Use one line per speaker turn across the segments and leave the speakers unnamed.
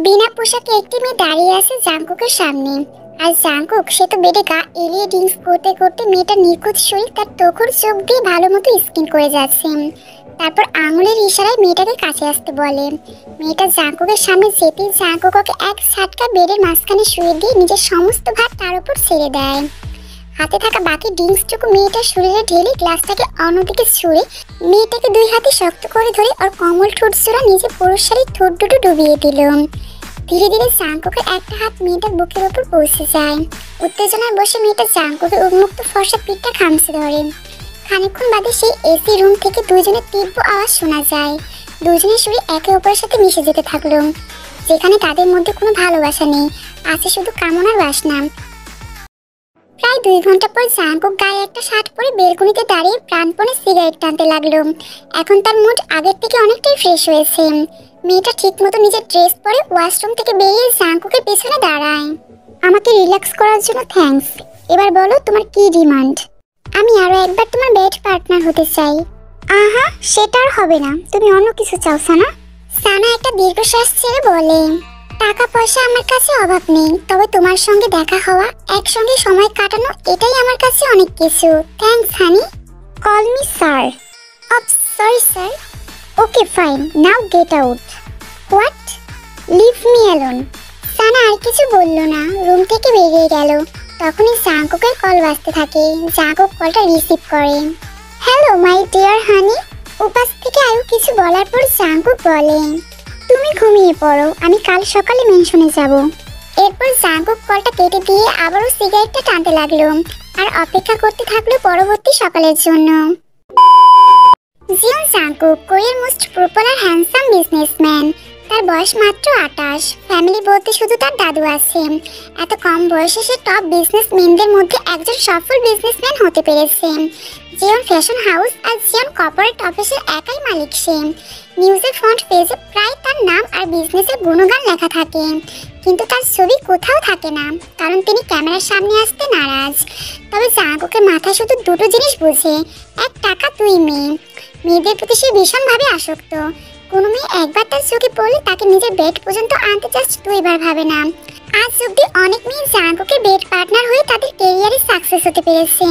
বিনা পোশাকে একটি মেয়ে দাঁড়িয়ে আছে জাঙ্কুকের সামনে। আর জাঙ্কুক সে তো বেডে গা এলিয়ে ড্রিঙ্কস করতে করতে মেয়েটার নিখুঁত শরীর তার তোখর চোখ দিয়ে ভালো মতো স্কিন করে যাচ্ছে। তারপর আঙুলের ইশারায় মেয়েটাকে কাছে আসতে বলে। মেয়েটা জাঙ্কুকের সামনে যেতেই জাঙ্কুক ওকে এক ঝাটকা বেডের মাঝখানে শুয়ে দিয়ে নিজের সমস্ত ভার তার উপর ছেড়ে দেয়। হাতে থাকা বাকি ড্রিঙ্কসটুকু মেয়েটার শরীরে ঢেলে গ্লাসটাকে অন্যদিকে ছুঁড়ে মেয়েটাকে দুই হাতে শক্ত করে ধরে ওর কমল ঠোঁট জোড়া নিজে পুরুষ শাড়ির ঠোঁট দুটো ডুবিয়ে দিল। ধীরে ধীরে জাঙ্কুকের একটা হাত মেয়েটার বুকের উপর পৌঁছে যায়। উত্তেজনায় বসে মেয়েটা জাঙ্কুকের উন্মুক্ত ফর্সা পিঠটা খামচে ধরে। খানিকক্ষণ বাদে সেই এসি রুম থেকে দুজনের তীব্র আওয়াজ শোনা যায়। দুজনের শরীর একে অপরের সাথে মিশে যেতে থাকলো, যেখানে তাদের মধ্যে কোনো ভালোবাসা নেই, আছে শুধু কামনার বাসনা। প্রায় 2 ঘন্টা পর জাঙ্কুক গায়ে একটা শার্ট পরে বেলকনিতে দাঁড়িয়ে প্রাণপণে সিগারেট টানতে লাগলো। এখন তার মুড আগের থেকে অনেকটাই ফ্রেশ হয়েছে। মেয়েটা ঠিকমতো নিজের ড্রেস পরে ওয়াশরুম থেকে বেরিয়ে জাঙ্কুকের পেছনে দাঁড়ায়। আমাকে রিল্যাক্স করার জন্য থ্যাঙ্কস। এবার বলো তোমার কি ডিমান্ড? আমি আরো একবার তোমার বেড পার্টনার হতে চাই। আহা, সেটা আর হবে না, তুমি অন্য কিছু চাও সানা। সানা একটা দীর্ঘশ্বাস ছেড়ে বলে, টাকা পয়সা আমার কাছে অভাব নেই, তবে তোমার সঙ্গে দেখা হওয়া, একসঙ্গে সময় কাটানো, এটাই আমার কাছে অনেক কিছু। Thanks honey. Call me sir. Sorry sir. Okay fine, now get out. What? Leave me alone. Sana আর কিছু বলল না, রুম থেকে বেরিয়ে গেল। তখনই জাঙ্কুকের কল বাজতে থাকে। জাঙ্কুক কলটা রিসিভ করে। Hello my dear honey. উপাস থেকে আয়ু কিছু বলার পর জাঙ্কুক বলে, তুমি ঘুমিয়ে পড়ো, আমি কাল সকালে মেনশনে যাব। এরপর জাঙ্কুক কলটা কেটে দিয়ে আবারও সিগারেটটা টানতে লাগলো আর অপেক্ষা করতে থাকলো পরবর্তী সকালের জন্য। জিয়ন জাঙ্কুক কোরিয়ার মোস্ট পপুলার হ্যান্ডসাম বিজনেসম্যান। তার বয়স মাত্র 28। ফ্যামিলি বলতে শুধু তার দাদু আছে। এত কম বয়সে সে টপ বিজনেসম্যানদের মধ্যে একজন সফল বিজনেসম্যান হতে পেরেছে। জিয়ন ফ্যাশন হাউস আর জিয়ন কর্পোরেট অফিসের একাই মালিক সে। নিউজের ফ্রন্ট পেজে প্রায় তার নাম আর বিজনেসের গুণগান লেখা থাকে, কিন্তু তার ছবি কোথাও থাকে না, কারণ তিনি ক্যামেরার সামনে আসতে নারাজ। তবে জাঙ্কুকের মাথায় শুধু দুটো জিনিস বোঝে, এক টাকা, 2 মেয়ে। মেয়েদের প্রতি সে ভীষণভাবে আসক্ত। কোনো মেয়ে একবার তার চোখে পড়লে তাকে নিজের বেড পর্যন্ত আনতে জাস্ট 2 বার ভাবে না। আজ অব্দি অনেক মেয়ে জাঙ্কুকের বেড পার্টনার হয়ে তাদের ক্যারিয়ারে সাকসেস হতে পেরেছে।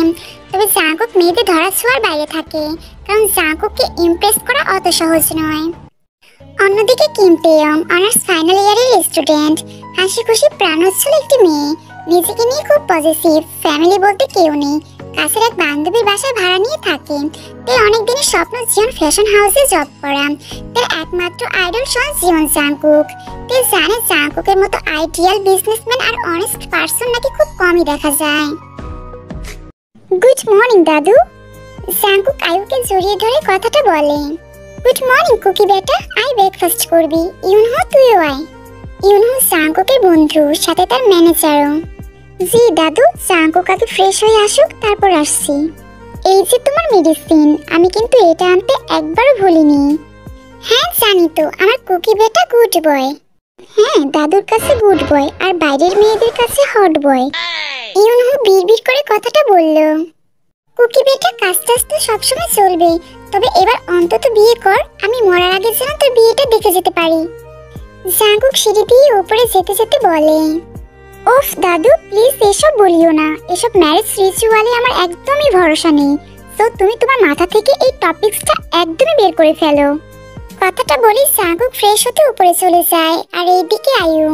তবে জাঙ্কুক মেয়েদের ধরা ছোঁয়ার বাইরে থাকে, কারণ জাঙ্কুককে ইমপ্রেস করা অত সহজ নয়। অন্যদিকে কিম তেয়ং অনার্স ফাইনাল ইয়ারের স্টুডেন্ট। হাসি খুশি প্রাণোচ্ছল একটি মেয়ে, নিজেকে নিয়ে খুব পজিটিভ। ফ্যামিলি বলতে কেউ নেই, কাছের এক বান্ধবীর বাসায় ভাড়া নিয়ে থাকে। তার অনেক দিনের স্বপ্ন জিয়ন ফ্যাশন হাউসে জব করা। তার একমাত্র আইডল সন জিয়ন জাঙ্কুক। তে জানে জাঙ্কুকের মতো আইডিয়াল বিজনেসম্যান আর অনেস্ট পারসন নাকি খুব কমই দেখা যায়। গুড মর্নিং দাদু। জাঙ্কুক আয়ুকে জড়িয়ে ধরে কথাটা বলে। গুড মর্নিং কুকি বেটা, আই ব্রেকফাস্ট করবি। ইউনহো তুইও আয়। ইউনহো জাঙ্কুকের বন্ধু, সাথে তার ম্যানেজারও। জি দাদু, জাঙ্কুক আগে ফ্রেশ হয়ে আসুক, তারপর আসছি। এই যে তোমার মেডিসিন, আমি কিন্তু এটা আনতে একবারও ভুলিনি। হ্যাঁ জানি তো, আমার কুকি বেটা গুড বয়। হ্যাঁ, দাদুর কাছে গুড বয় আর বাইরের মেয়েদের কাছে হট বয়। ইউনহো বিড়বিড় করে কথাটা বলল। কুকি বেটা, কাজ টাজ তো সবসময় চলবে, তবে এবার অন্তত বিয়ে কর, আমি মরার আগে যেন তোর বিয়েটা দেখে যেতে পারি। জাঙ্কুক সিঁড়ি দিয়ে উপরে যেতে যেতে বলে, ওফ দাদু প্লিজ এসব বলিও না, এসব ম্যারেজ রিচুয়ালে আমার একদমই ভরসা নেই। তো তুমি তোমার মাথা থেকে এই টপিকসটা একদমই বের করে ফেলো। কথাটা বলি জাঙ্কুক ফ্রেশ হতে উপরে চলে যায়। আর এইদিকে আয়ু।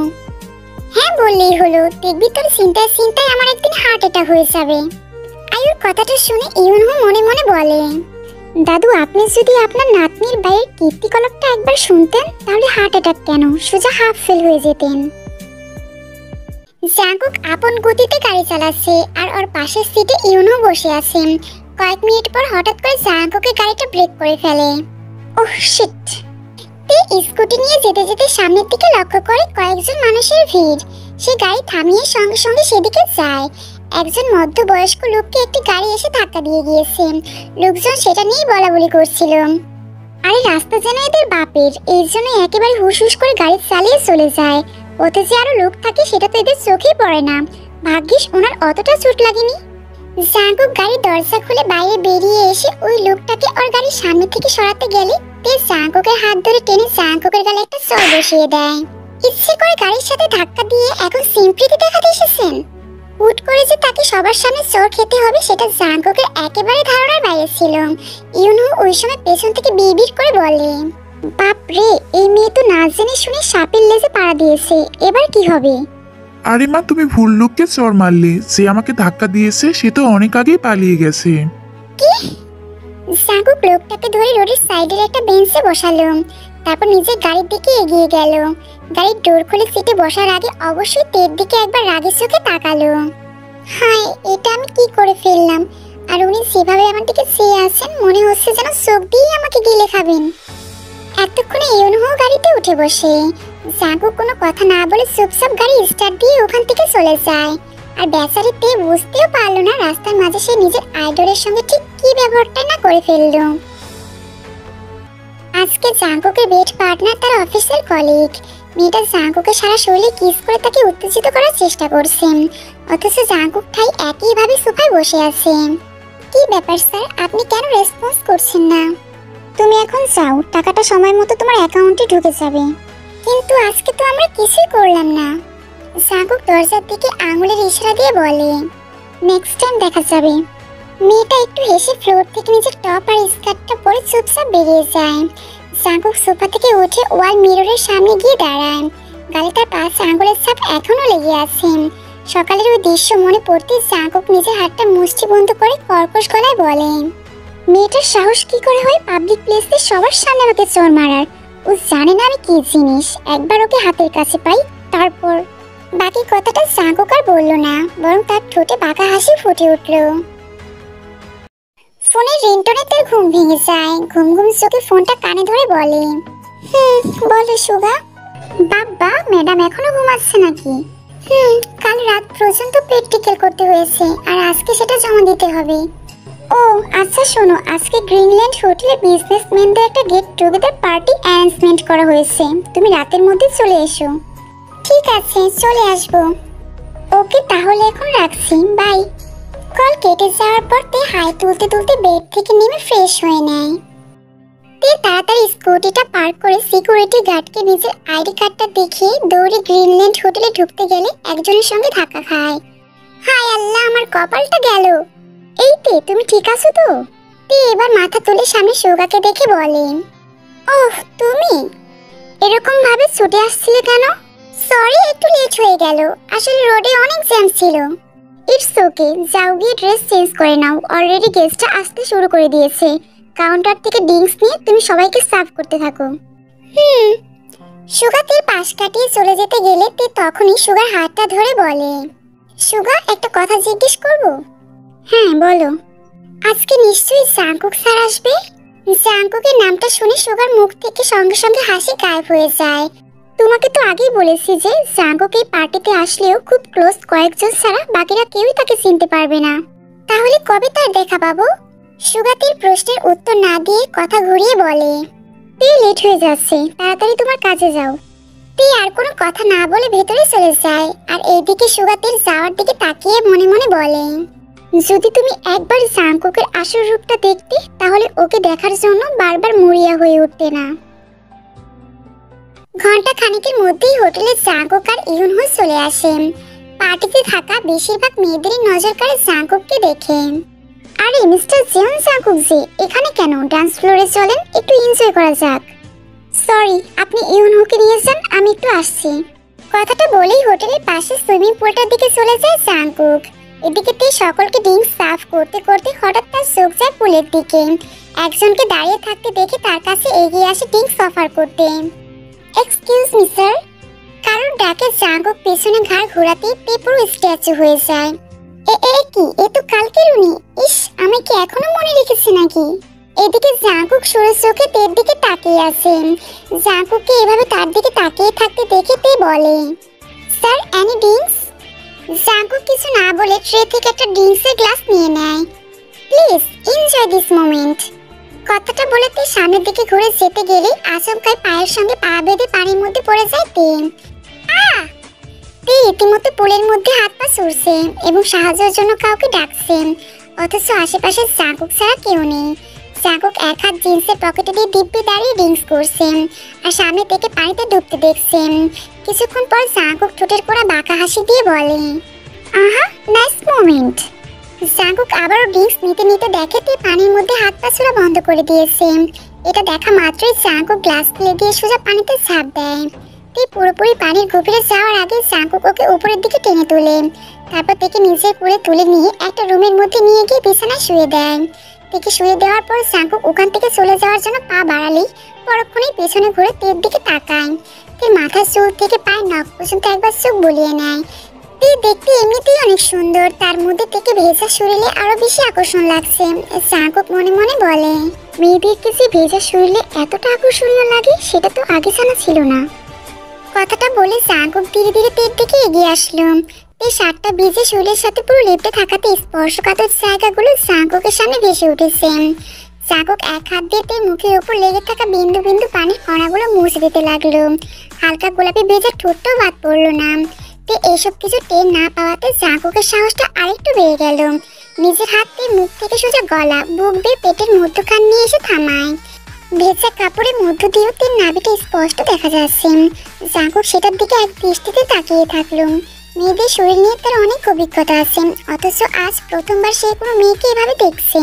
হ্যাঁ বললেই হলো, দেখবি তোর চিন্তায় চিন্তায় আমার একদিন হার্ট অ্যাটাক হয়ে যাবে। আয়ুর কথাটা শুনে ইউনহো মনে মনে বলে, দাদু আপনি যদি আপনার নাতনির বাইরের কীর্তিকলাপটা একবার শুনতেন, তাহলে হার্ট অ্যাটাক কেন, সোজা হাফ ফেল হয়ে যেতেন। জাঙ্কুক আপন গতিতে গাড়ি চালাচ্ছে আর ওর পাশের সিটে ইউনহো বসে আছেন। কয়েক মিনিট পর হঠাৎ করে জাঙ্কুকের গাড়িটা ব্রেক করে ফেলে। Oh shit. তে স্কুটি নিয়ে যেতে যেতে সামনের দিকে লক্ষ্য করে কয়েকজন মানুষের ভিড়। সে গাড়ি থামিয়ে সঙ্গে সঙ্গে সেদিকে যায়। একজন মধ্যবয়স্ক লোককে একটি গাড়ি এসে ধাক্কা দিয়ে গিয়েছে। লোকজন সেটা নিয়েই বলাবলি করছিল। আরে রাস্তা যেন এদের বাপের, এই জন্য একেবারে হুশ হুশ করে গাড়ি চালিয়ে চলে যায়। ওতে যে আরো লোক থাকে সেটা তো এদের চোখেই পড়ে না। ভাগ্যিস ওনার অতটা চোট লাগেনি। জাঙ্কুক গাড়ির দরজা খুলে বাইরে বেরিয়ে এসে ওই লোকটাকে ওর গাড়ির সামনে থেকে সরাতে গেলে তে জাঙ্কুকের হাত ধরে টেনে জাঙ্কুকের গালে একটা চড় বসিয়ে দেয়। ইচ্ছে করে গাড়ির সাথে ধাক্কা দিয়ে এখন সিম্প্রিতি দেখাতে এসেছেন? হুট করে যে তাকে সবার সামনে চোর খেতে হবে সেটা জাঙ্কুকের একেবারে ধারণার বাইরে ছিল। ইউনহো ওই সময় পেছন থেকে বিড়বিড় করে বলে, বাপ রে, এই মেয়ে তো না জেনে শুনে সাপের লেজে পাড়া দিয়েছে, এবার কি হবে?
আরে মা, তুমি ভুল লোককে চড় মারলে। যে আমাকে ধাক্কা দিয়েছে সে তো অনেক আগেই পালিয়ে গেছে।
কি? জাঙ্কুক লোকটাকে ধরে রোডের সাইডের একটা বেঞ্চে বসালো, তারপর নিজের গাড়ির দিকে এগিয়ে গেল। গাড়ির ডোর খুলে সিটে বসার আগে অবশ্যই তের দিকে একবার রাগের চোখে তাকালো। হায়, এটা আমি কি করে ফেললাম? আর উনি যেভাবে আমার দিকে চেয়ে আছেন, মনে হচ্ছে যেন চোখ দিয়ে আমাকে গিলে খাবেন। এতক্ষণে ইউনহো গাড়িতে উঠে বসে। জাঙ্কুক কোনো কথা না বলে চুপচাপ গাড়ি স্টার্ট দিয়ে ওখান থেকে চলে যায়। আর বেচারি তে বুঝতেও পারলো না রাস্তার মাঝে সে নিজের আইডলের সঙ্গে ঠিক কি ব্যবহারটা না করে ফেললো। আজকে জাঙ্কুকের বেড পার্টনার তার অফিসের কলিগ। মেয়েটা জাঙ্কুকের সারা শরীরে কিস করে তাকে উত্তেজিত করার চেষ্টা করছে, অথচ জাঙ্কুক ঠাই একইভাবে সোফায় বসে আছে। কি ব্যাপার স্যার, আপনি কেন রেসপন্স করছেন না? তুমি এখন যাও, টাকাটা সময় মতো তোমার অ্যাকাউন্টে ঢুকে যাবে। কিন্তু আজকে তো আমরা কিছুই করলাম না। জাঙ্কুক দরজার দিকে আঙুলের ইশারা দিয়ে বলে, নেক্সট টাইম দেখা যাবে। মেয়েটা একটু হেসে ফ্লোর থেকে নিজের টপ আর স্কার্টটা পরে চুপচাপ বেরিয়ে যায়। জাঙ্কুক সোফা থেকে উঠে ওয়াল মিররের সামনে গিয়ে দাঁড়ায়। গালে তার 5 আঙুলের ছাপ এখনো লেগে আছে। সকালের ওই দৃশ্য মনে পড়তে জাঙ্কুক নিজের হাতটা মুষ্টিবন্ধ করে কর্কশ গলায় বলে, মেয়েটার সাহস কি করে হয় পাবলিক প্লেসে সবার সামনে আমাকে চোর মারার? ও জানে না আমি কি জিনিস। একবার ওকে হাতের কাছে পাই, তারপর। বাকি কথাটা জাঙ্কুক আর বলল না, বরং তার ঠোঁটে বাঁকা হাসি ফুটে উঠল। ফোনের রিংটোনে তার ঘুম ভেঙে যায়। ঘুম ঘুম চোখে ফোনটা কানে ধরে বলে, বলো সুগা। বাবা, ম্যাডাম এখনো ঘুমাচ্ছে নাকি? কাল রাত পর্যন্ত প্র্যাকটিক্যাল করতে হয়েছে, আর আজকে সেটা জমা দিতে হবে। ও আচ্ছা শোনো, আজকে গ্রিনল্যান্ড হোটেলে বিজনেসম্যানদের একটা গেট টুগেদার পার্টি অ্যারেঞ্জমেন্ট করা হয়েছে। তুমি রাতের মধ্যে চলে এসো। ঠিক আছে, চলে আসবো। ওকে, তাহলে এখন রাখছি, বাই। কল কেটে যাওয়ার পর তে হাই তুলতে তুলতে বেড থেকে নেমে ফ্রেশ হয়ে নেয়। তে তাড়াতাড়ি স্কুটিটা পার্ক করে সিকিউরিটি গার্ডকে নিজের আইডি কার্ডটা দেখিয়ে দৌড়ে গ্রিনল্যান্ড হোটেলে ঢুকতে গেলে একজনের সঙ্গে ধাক্কা খায়। হায় আল্লাহ, আমার কপালটা গেল। এই তে, তুমি ঠিক আছো তো? তে এবার মাথা তুলে সামনে সুগাকে দেখে বলে, ওহ তুমি এরকম ভাবে ছুটে আসছিলে কেন? সরি, একটু লেট হয়ে গেল, আসলে রোডে অনেক জ্যাম ছিল। ইটস ওকে, যাও গিয়ে ড্রেস চেঞ্জ করে নাও। অলরেডি গেস্টটা আসতে শুরু করে দিয়েছে। কাউন্টার থেকে ড্রিঙ্কস নিয়ে তুমি সবাইকে সার্ভ করতে থাকো। সুগা তের পাশ কাটিয়ে চলে যেতে গেলে তে তখনই সুগার হাতটা ধরে বলে, সুগা, একটা কথা জিজ্ঞেস করব? হ্যাঁ বলো। আজকে নিশ্চয়ই জাঙ্কুক স্যার আসবে? জাঙ্কুকের নামটা শুনে সুগার মুখ থেকে সঙ্গে সঙ্গে হাসি গায়েব হয়ে যায়। তোমাকে তো আগেই বলেছি যে জাঙ্কুক এই পার্টিতে আসলেও খুব ক্লোজ কয়েকজন ছাড়া বাকিরা কেউই তাকে চিনতে পারবে না। তাহলে কবে তার দেখা পাবো? সুগাতের প্রশ্নের উত্তর না দিয়ে কথা ঘুরিয়ে বলে, তে লেট হয়ে যাচ্ছে, তাড়াতাড়ি তোমার কাজে যাও। তে আর কোনো কথা না বলে ভেতরে চলে যায়। আর এইদিকে সুগাতের যাওয়ার দিকে তাকিয়ে মনে মনে বলে, যদি তুমি একবার জাঙ্কুকের আসল রূপটা দেখতে, তাহলে ওকে দেখার জন্য বারবার মরিয়া হয়ে উঠতে না। ঘন্টা খানিকের মধ্যেই হোটেলে জাঙ্কুক আর ইউনহো চলে আসেন। পার্টিতে থাকা বেশিরভাগ মেয়েদেরই নজর কাড়ে জাঙ্কুককে দেখে। আরে মিস্টার জিয়ন জাঙ্কুক জি, এখানে কেন? ডান্স ফ্লোরে চলেন, একটু এনজয় করা যাক। সরি, আপনি ইউনহোকে নিয়ে যান, আমি একটু আসছি। কথাটা বলেই হোটেলের পাশে সুইমিং পুলটার দিকে চলে যায় জাঙ্কুক। এদিকে তে সকলকে ড্রিঙ্কস সার্ভ করতে করতে হঠাৎ তার চোখ যায় পুলের দিকে। একজনকে দাঁড়িয়ে থাকতে দেখে তার কাছে এগিয়ে আসে ড্রিঙ্কস অফার করতে। Excuse me sir. কারোর ডাকে জাঙ্কুক পেছনে ঘাড় ঘোরাতেই তে পুরো স্ট্যাচু হয়ে যায়। কি, এ তো কালকের উনি। ইস, আমি কি এখনো মনে রেখেছি নাকি? এদিকে জাঙ্কুক সরু চোখে তের দিকে তাকিয়ে আছেন। জাঙ্কুককে এভাবে তার দিকে তাকিয়ে থাকতে দেখে তে বলে, স্যার এনি ড্রিঙ্কস? জাঙ্কুক কিছু না বলে ট্রে থেকে একটা ড্রিঙ্কসের গ্লাস নিয়ে নেয়। Please enjoy this moment. কথাটা বলে তে সামনের দিকে ঘুরে যেতে গেলে আচমকাই পায়ের সঙ্গে পা বেঁধে পানির মধ্যে পড়ে যায় তে। তে ইতিমধ্যে পুলের মধ্যে হাত পা ছুড়ছে এবং সাহায্যের জন্য কাউকে ডাকছেন, অথচ আশেপাশে জাঙ্কুক ছাড়া কেউ নেই। জাঙ্কুক এক হাত জিন্সের পকেটে দিয়ে দিব্যি দাঁড়িয়ে ড্রিঙ্কস করছেন আর সামনে থেকে পানিতে ডুবতে দেখছেন। কিছুক্ষণ পর জাঙ্কুক ঠোঁটের কোণা বাঁকা হাসি দিয়ে বলে, আহা, নাইস মোমেন্ট। জাঙ্কুক আবারও ড্রিঙ্কস নিতে নিতে দেখে তে পানির মধ্যে হাত পা ছোড়া বন্ধ করে দিয়েছে। এটা দেখা মাত্রই জাঙ্কুক গ্লাস ফেলে দিয়ে সোজা পানিতে ঝাঁপ দেয়। তে পুরোপুরি পানির গভীরে যাওয়ার আগে জাঙ্কুক ওকে উপরের দিকে টেনে তোলে। তারপর থেকে নিজের কোলে তুলে নিয়ে একটা রুমের মধ্যে নিয়ে গিয়ে বিছানায় শুয়ে দেয়। তেকে শুয়ে দেওয়ার পর জাঙ্কুক ওখান থেকে চলে যাওয়ার জন্য পা বাড়ালেই পরক্ষণেই পেছনে ঘুরে তের দিকে তাকায়। তের মাথার চুল থেকে পায়ের নখ পর্যন্ত একবার চোখ বুলিয়ে নেয়। তে দেখতে এমনিতেই অনেক সুন্দর, তার মধ্যে থেকে ভেজা শরীরে আরো বেশি আকর্ষণ লাগছে। জাঙ্কুক মনে মনে বলে, মেয়েদেরকে যে ভেজা শরীরে এতটা আকর্ষণীয় লাগে সেটা তো আগে জানা ছিল না। কথাটা বলে জাঙ্কুক ধীরে ধীরে তের দিকে এগিয়ে আসলো। তে শার্টটা ভিজে শরীরের সাথে পুরো লেপটে থাকাতে স্পর্শকাতর জায়গাগুলো জাঙ্কুকের সামনে ভেসে উঠেছে। জাঙ্কুক এক হাত দিয়ে তের মুখের উপর লেগে থাকা বিন্দু বিন্দু পানির কণাগুলো মুছে দিতে লাগলো। হালকা গোলাপি ভেজা ঠোঁটটাও বাদ পড়লো না। তে এসব কিছু টের না পাওয়াতে জাঙ্কুকের সাহসটা আরেকটু বেড়ে গেল। নিজের হাত দিয়ে মুখ থেকে সোজা গলা, বুক বেয়ে পেটের মধ্যখান নিয়ে এসে থামায়। ভেজা কাপড়ের মধ্য দিয়েও তের নাভিটা স্পষ্ট দেখা যাচ্ছে। জাঙ্কুক সেটার দিকে এক দৃষ্টিতে তাকিয়ে থাকলো। মেয়েদের শরীর নিয়ে তার অনেক অভিজ্ঞতা আছে, অথচ আজ প্রথমবার সে কোনো মেয়েকে এভাবে দেখছে।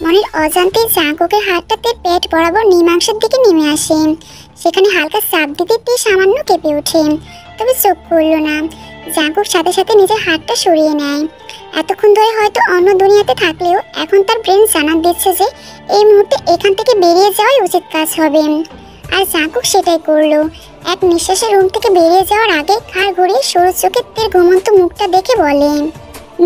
মনের অজান্তে জাঙ্কুকের হাতটা তের পেট বরাবর নিমাংসের দিকে নেমে আসে। সেখানে হালকা চাপ দিতে তে সামান্য কেঁপে ওঠে, তবে চোখ করলো না। জাঙ্কুক সাথে সাথে নিজের হাতটা সরিয়ে নেয়। এতক্ষণ ধরে হয়তো অন্য দুনিয়াতে থাকলেও এখন তার ব্রেন জানান দিচ্ছে যে এই মুহূর্তে এখান থেকে বেরিয়ে যাওয়াই উচিত কাজ হবে। আর জাঙ্কুক সেটাই করলো। এক নিঃশ্বাসে রুম থেকে বেরিয়ে যাওয়ার আগে ঘাড় ঘুরিয়ে সরু চোখে তের ঘুমন্ত মুখটা দেখে বলে,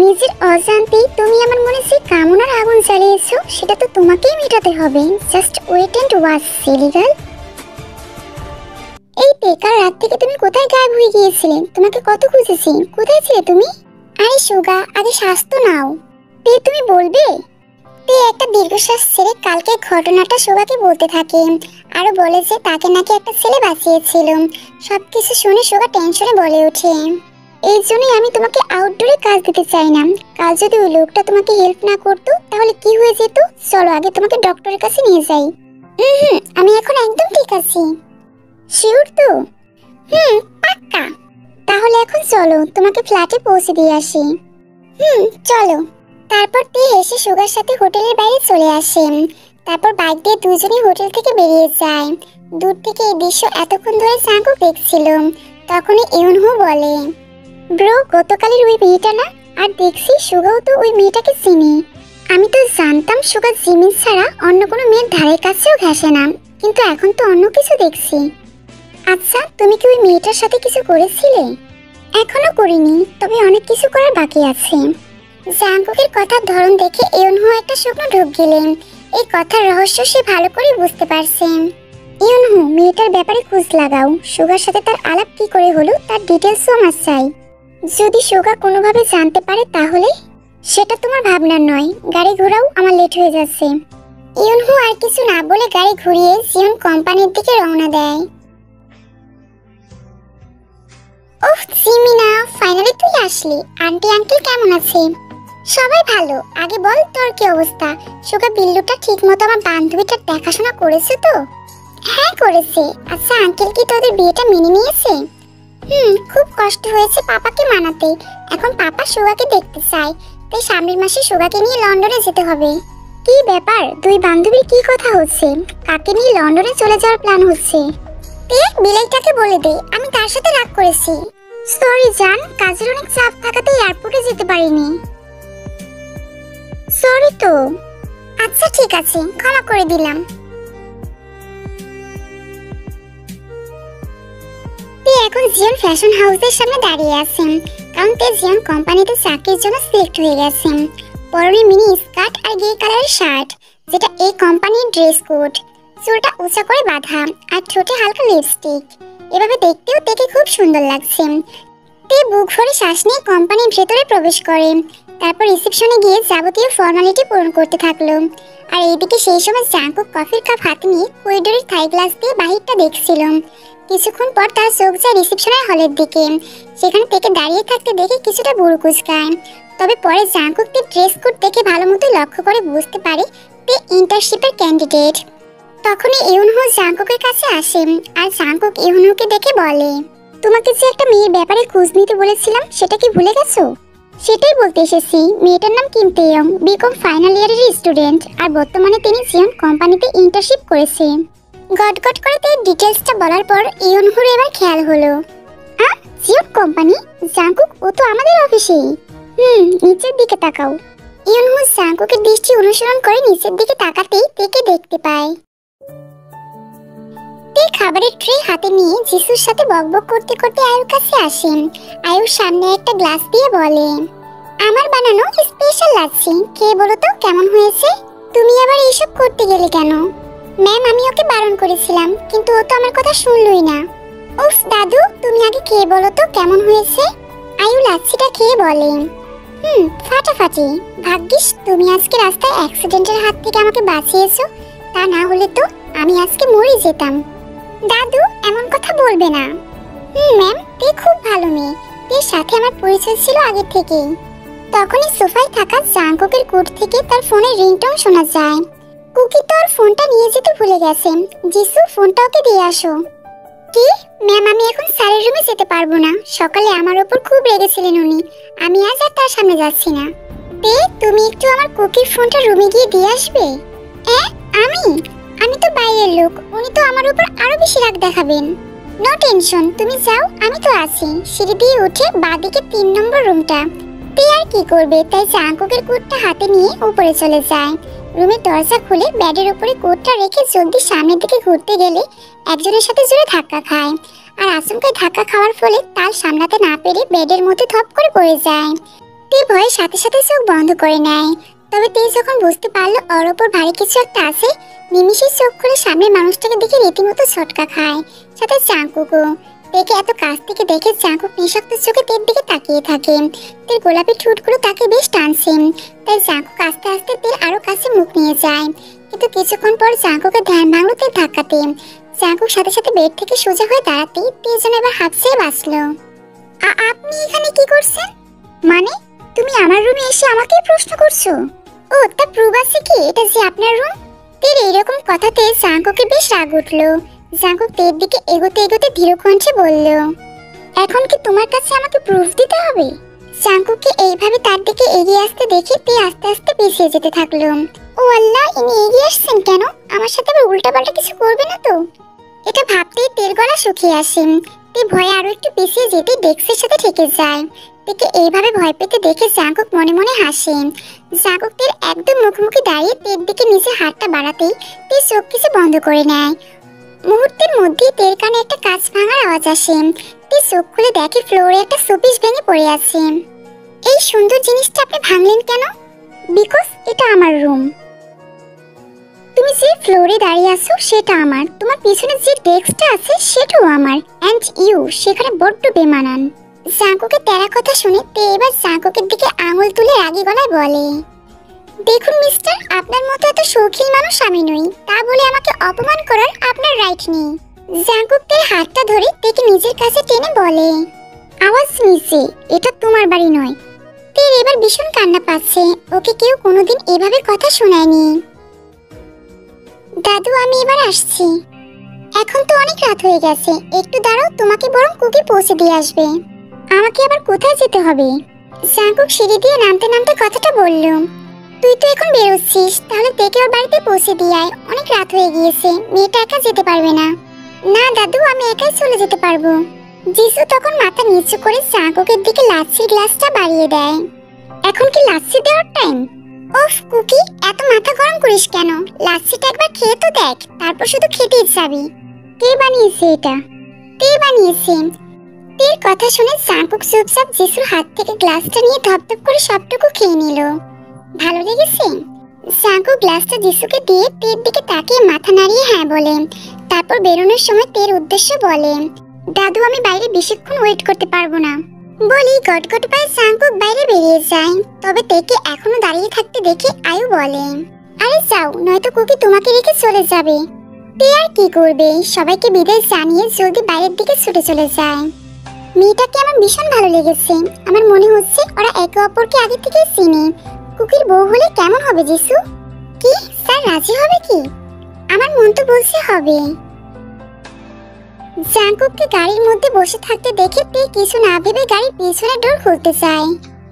নিজের অজান্তেই তুমি আমার মনে যে কামনার আগুন জ্বালিয়েছো সেটা তো তোমাকেই মেটাতে হবে। Just wait and watch, silly girl. এই তে, কাল রাত থেকে তুমি কোথায় গায়েব হয়ে গিয়েছিলে? তোমাকে কত খুঁজেছি, কোথায় ছিলে তুমি? আরে সুগা, আগে শ্বাস তো নাও। তে, তুমি বলবে? তে একটা দীর্ঘশ্বাস ছেড়ে কালকে ঘটনাটা সুগাকে বলতে থাকে। আরো বলে যে তাকে নাকি একটা ছেলে বাঁচিয়েছিল। সবকিছু শুনে সুগা টেনশনে বলে ওঠে, এই জন্যই আমি তোমাকে আউটডোরে কাজ দিতে চাই না। কাল যদি ওই লোকটা তোমাকে হেল্প না করতো তাহলে কি হয়ে যেত? চলো আগে তোমাকে ডক্টরের কাছে নিয়ে যাই। আমি এখন একদম ঠিক আছি। শিওর তো? পাক্কা। তাহলে এখন চলো তোমাকে ফ্ল্যাটে পৌঁছে দিয়ে আসি। চলো। তারপর তে হেসে সুগার সাথে হোটেলের বাইরে চলে আসে। তারপর বাইক দিয়ে দুজনেই হোটেল থেকে বেরিয়ে যায়। দূর থেকে এই দৃশ্য এতক্ষণ ধরে জাঙ্কুক দেখছিল। তখনই ইউনহো বলে, ব্রো, গতকালের ওই মেয়েটা না? আর দেখছি সুগাও তো ওই মেয়েটাকে চিনি। আমি তো জানতাম সুগা জিমিন ছাড়া অন্য কোনো মেয়ের ধারে কাছেও ঘেঁষে না, কিন্তু এখন তো অন্য কিছু দেখছি। আচ্ছা, তুমি কি ওই মেয়েটার সাথে কিছু করেছিলে? এখনো করিনি, তবে অনেক কিছু করার বাকি আছে। জাঙ্কুকের কথার ধরন দেখে ইউনহো একটা শুকনো ঢোক গেলেন। এই কথার রহস্য সে ভালো করে বুঝতে পারছে। ইউনহো, মেয়েটার ব্যাপারে খোঁজ লাগাও। সুগার সাথে তার আলাপ কি করে হলো তার ডিটেলসও আমার চাই। যদি সুগা কোনোভাবে জানতে পারে তাহলে? সেটা তোমার ভাবনার নয়। গাড়ি ঘোরাও, আমার লেট হয়ে যাচ্ছে। ইউনহো আর কিছু না বলে গাড়ি ঘুরিয়ে জিয়ন কোম্পানির দিকে রওনা দেয়। ওহ জিমিনা, ফাইনালি তুই আসলি। আন্টি আঙ্কেল কেমন আছে? সবাই ভালো। আগে বল তোর কি অবস্থা? সুগা বিল্লুটা ঠিক মতো আমার বান্ধবীটার দেখাশোনা করেছে তো? হ্যাঁ করেছে। আচ্ছা, আঙ্কেল কি তোদের বিয়েটা মেনে নিয়েছে? খুব কষ্ট হয়েছে পাপাকে মানাতে। এখন পাপা সুগাকে দেখতে চায়, তাই সামনের মাসে সুগাকে নিয়ে লন্ডনে যেতে হবে। কি ব্যাপার, দুই বান্ধবীর কি কথা হচ্ছে? কাকে নিয়ে লন্ডনে চলে যাওয়ার প্ল্যান হচ্ছে? দেখ, বিলাইটাকে বলে দে আমি তার সাথে রাগ করেছি। সরি জান, কাজের অনেক চাপ থাকাতে এয়ারপোর্টে যেতে পারিনি। সরি তো। আচ্ছা ঠিক আছে, ক্ষমা করে দিলাম। তে এখন জিয়ন ফ্যাশন হাউসের সামনে দাঁড়িয়ে আছেন, কারণ তে জিয়ন কোম্পানিতে চাকরির জন্য সিলেক্ট হয়ে গেছেন। পরনে মিনি স্কার্ট আর গ্রে কালারের শার্ট, যেটা এই কোম্পানির ড্রেস কোড। চুলটা উঁচা করে বাঁধা আর ঠোঁটে হালকা লিপস্টিক। এভাবে দেখতেও তেকে খুব সুন্দর লাগছে। তে বুক ভরে শ্বাস নিয়ে কোম্পানির ভেতরে প্রবেশ করে। তারপর রিসেপশনে গিয়ে যাবতীয় ফর্মালিটি পূরণ করতে থাকলো। আর এইদিকে সেই সময় জাঙ্কুক কফির কাপ হাতে নিয়ে করিডোরের থাই গ্লাস দিয়ে বাহিরটা দেখছিল। কিছুক্ষণ পর তার চোখ যায় রিসেপশনের হলের দিকে। সেখানে থেকে দাঁড়িয়ে থাকতে দেখে কিছুটা বুড়ো কুচকায়। তবে পরে জাঙ্কুককে ড্রেস কোড দেখে ভালো মতো লক্ষ্য করে বুঝতে পারে তে ইন্টার্নশিপের ক্যান্ডিডেট। তখনই ইউনহো জাংকুকের কাছে আসে আর জাংকুক ইউনহোকে দেখে বলে, তোমাকে যে একটা মেয়ের ব্যাপারে খোঁজ নিতে বলেছিলাম সেটা কি ভুলে গেছো? সেটাই বলতে এসেছি। মেয়েটার নাম কিম তেয়ং, বিকম ফাইনাল ইয়ারের স্টুডেন্ট আর বর্তমানে তিনি জিওন কোম্পানিতে ইন্টার্নশিপ করেছে। গটগট করে তার ডিটেলসটা বলার পর ইউনহোর এবার খেয়াল হলো, জিওন কোম্পানি? জাংকুক, ও তো আমাদের অফিসেই। নিচের দিকে তাকাও। ইউনহো জাংকুকের দৃষ্টি অনুসরণ করে নিচের দিকে তাকাতেই তেকে দেখতে পায়। তে খাবারের ট্রে হাতে নিয়ে জিসুর সাথে বকবক করতে করতে আয়ুর কাছে আসেন। আয়ুর সামনে একটা গ্লাস দিয়ে বলে, আমার বানানো স্পেশাল লাচ্ছি, খেয়ে বলো তো কেমন হয়েছে। তুমি আবার এইসব করতে গেলে কেন? ম্যাম, আমি ওকে বারণ করেছিলাম কিন্তু ও তো আমার কথা শুনলই না। উফ দাদু, তুমি আগে খেয়ে বলো তো কেমন হয়েছে। আয়ু লাচ্ছিটা খেয়ে বলে, ফাটাফাটি। ভাগ্যিস তুমি আজকে রাস্তায় অ্যাক্সিডেন্টের হাত থেকে আমাকে বাঁচিয়েছো, তা না হলে তো আমি আজকে মরে যেতাম। দাদু, এমন কথা বলবে না। ম্যাম, তে খুব ভালো মেয়ে, তের সাথে আমার পরিচয় ছিল আগে থেকেই। তখনই সোফায় থাকা জাংকুকের কোট থেকে তার ফোনের রিংটোন শোনা যায়। কুকি তো ওর ফোনটা নিয়ে যেতে ভুলে গেছে। জিসু, ফোনটা ওকে দিয়ে আসো। কি? ম্যাম, আমি এখন স্যারের রুমে যেতে পারবো না। সকালে আমার ওপর খুব রেগেছিলেন উনি। আমি আজ আর তার সামনে যাচ্ছি না। তে, তুমি একটু আমার কুকির ফোনটা রুমে গিয়ে দিয়ে আসবে। আমি আমি তো বাইরের লোক, উনি তো আমার উপর আরো বেশি রাগ দেখাবেন। নো টেনশন, তুমি যাও, আমি তো আছি। সিঁড়ি দিয়ে উঠে বাঁদিকে 3 নম্বর রুমটা। তে আর কি করবে, তাই জাংকুকের কোটটা হাতে নিয়ে উপরে চলে যায়। রুমের দরজা খুলে বেডের উপরে কোটটা রেখে জলদি সামনের দিকে ঘুরতে গেলে একজনের সাথে জোরে ধাক্কা খায়। আর আচমকা ধাক্কা খাওয়ার ফলে তাল সামলাতে না পেরে বেডের মধ্যে ধপ করে পড়ে যায়। তে ভয়ে সাথে সাথে চোখ বন্ধ করে নেয়। তবে তে যখন বুঝতে পারলো ওর ওপর ভারী কিছু একটা আছে, নিমিষেই চোখ খুলে সামনের মানুষটাকে দেখে রীতিমতো ছটকা খায়, সাথে জাংকুকও। তেকে এত কাছ থেকে দেখে জাংকুক নিঃশব্দ চোখে তের দিকে তাকিয়ে থাকে। তের গোলাপি ঠোঁটগুলো তাকে বেশ টানছে, তাই জাংকুক আস্তে আস্তে তের আরো কাছে মুখ নিয়ে যায়। কিন্তু কিছুক্ষণ পর জাংকুকের ধ্যান ভাঙলো তের ধাক্কাতে। জাংকুক সাথে সাথে বেড থেকে সোজা হয়ে দাঁড়াতেই তে যেন এবার হাঁপসে বাঁচলো। আপনি এখানে কি করছেন? মানে, তুমি আমার রুমে এসে আমাকে প্রশ্ন করছো? ও, তা প্রুফ আছে কি এটা যে আপনার রুম? তের এরকম কথাতে জাংকুকের বেশ রাগ উঠলো। জাংকুক তের দিকে এগোতে এগোতে ধীর কণ্ঠে বলল, এখন কি তোমার কাছে আমাকে প্রুফ দিতে হবে? জাংকুককে এইভাবে তার দিকে এগিয়ে আসতে দেখে তে আস্তে আস্তে পিছিয়ে যেতে থাকলো। ও আল্লাহ, ইনি এগিয়ে আসছেন কেন? আমার সাথে আবার উল্টাপাল্টা কিছু করবে না তো? এটা ভাবতেই তের গলা শুকিয়ে আসে। তে ভয়ে আরো একটু পিছিয়ে যেতে ডেস্কের সাথে ঠেকে যায়। তেকে এইভাবে ভয় পেতে দেখে জাংকুক মনে মনে হাসে। জাংকুক তের একদম মুখোমুখি দাঁড়িয়ে তের দিকে নিচে হাতটা বাড়াতেই তে চোখ কিছু বন্ধ করে নেয়। মুহূর্তের মধ্যেই তের কানে একটা কাঁচ ভাঙার আওয়াজ আসে। তে চোখ খুলে দেখে ফ্লোরে একটা শোপিস ভেঙে পড়ে আছে। এই সুন্দর জিনিসটা আপনি ভাঙলেন কেন? বিকজ এটা আমার রুম। তুমি যে ফ্লোরে দাঁড়িয়ে আছো সেটা আমার, তোমার পিছনে যে ডেস্কটা আছে সেটাও আমার, এন্ড ইউ সেখানে বড্ড বেমানান। জাংকুকের তেরা কথা শুনে তে এবার জাংকুকের দিকে আঙুল তুলে রাগী গলায় বলে, দেখুন মিস্টার, আপনার মতো এত শৌখিন মানুষ আমি নই, তা বলে আমাকে অপমান করার আপনার রাইট নেই। জাংকুক তের হাতটা ধরে তেকে নিজের কাছে টেনে বলে, আওয়াজ নিচে, এটা তোমার বাড়ি নয়। তের এবার ভীষণ কান্না পাচ্ছে, ওকে কেউ কোনোদিন এভাবে কথা শোনায়নি। দাদু, আমি এবার আসছি। এখন তো অনেক রাত হয়ে গেছে, একটু দাঁড়াও, তোমাকে বরং কুকি পৌঁছে দিয়ে আসবে। আমাকে আবার কোথায় যেতে হবে? জাংকুক সিঁড়ি দিয়ে নামতে নামতে কথাটা বলল। তুই তো এখন বেরোচ্ছিস, তাহলে দেখে ওর বাড়িতে পৌঁছে দিয়ে আয়, অনেক রাত হয়ে গিয়েছে, মেয়েটা একা যেতে পারবে না। না দাদু, আমি একাই চলে যেতে পারবো। জিসু তখন মাথা নিচু করে জাংকুকের দিকে লাচ্ছির গ্লাসটা বাড়িয়ে দেয়। এখন কি লাচ্ছি দেওয়ার টাইম? ওফ কুকি, এত মাথা গরম করিস কেন? লাচ্ছিটা একবার খেয়ে তো দেখ, তারপর শুধু খেতেই যাবি। কে বানিয়েছে এটা? তে বানিয়েছে। তের কথা শুনে জাংকুক চুপচাপ জিসুর হাত থেকে গ্লাসটা নিয়ে ধপধপ করে সবটুকু খেয়ে নিল। ভালো লেগেছে? জাংকুক গ্লাসটা জিসুকে দিয়ে তের দিকে তাকিয়ে মাথা নাড়িয়ে হ্যাঁ বলে। তারপর বেরোনোর সময় তের উদ্দেশ্য বলে, দাদু, আমি বাইরে বেশিক্ষণ ওয়েট করতে পারবো না। বলি গটগট পায়ে জাংকুক বাইরে বেরিয়ে যায়। তবে তেকে এখনো দাঁড়িয়ে থাকতে দেখে আয়ু বলে, আরে যাও, নয়তো কুকি তোমাকে রেখে চলে যাবে। তে আর কি করবে, সবাইকে বিদায় জানিয়ে জলদি বাইরের দিকে ছুটে চলে যায়। মেয়েটাকে আমার ভীষণ ভালো লেগেছে, আমার মনে হচ্ছে ওরা একে অপরকে আগে থেকে চিনে। কুকির বউ হলে কেমন হবে জিসু? কি স্যার, আর রাজি হবে কি? আমার মন তো বলছে হবে। জাঙ্কুককে গাড়ির মধ্যে বসে থাকতে দেখে তে কিছু না ভেবে গাড়ির পিছনের ডোর খুলতে চায়।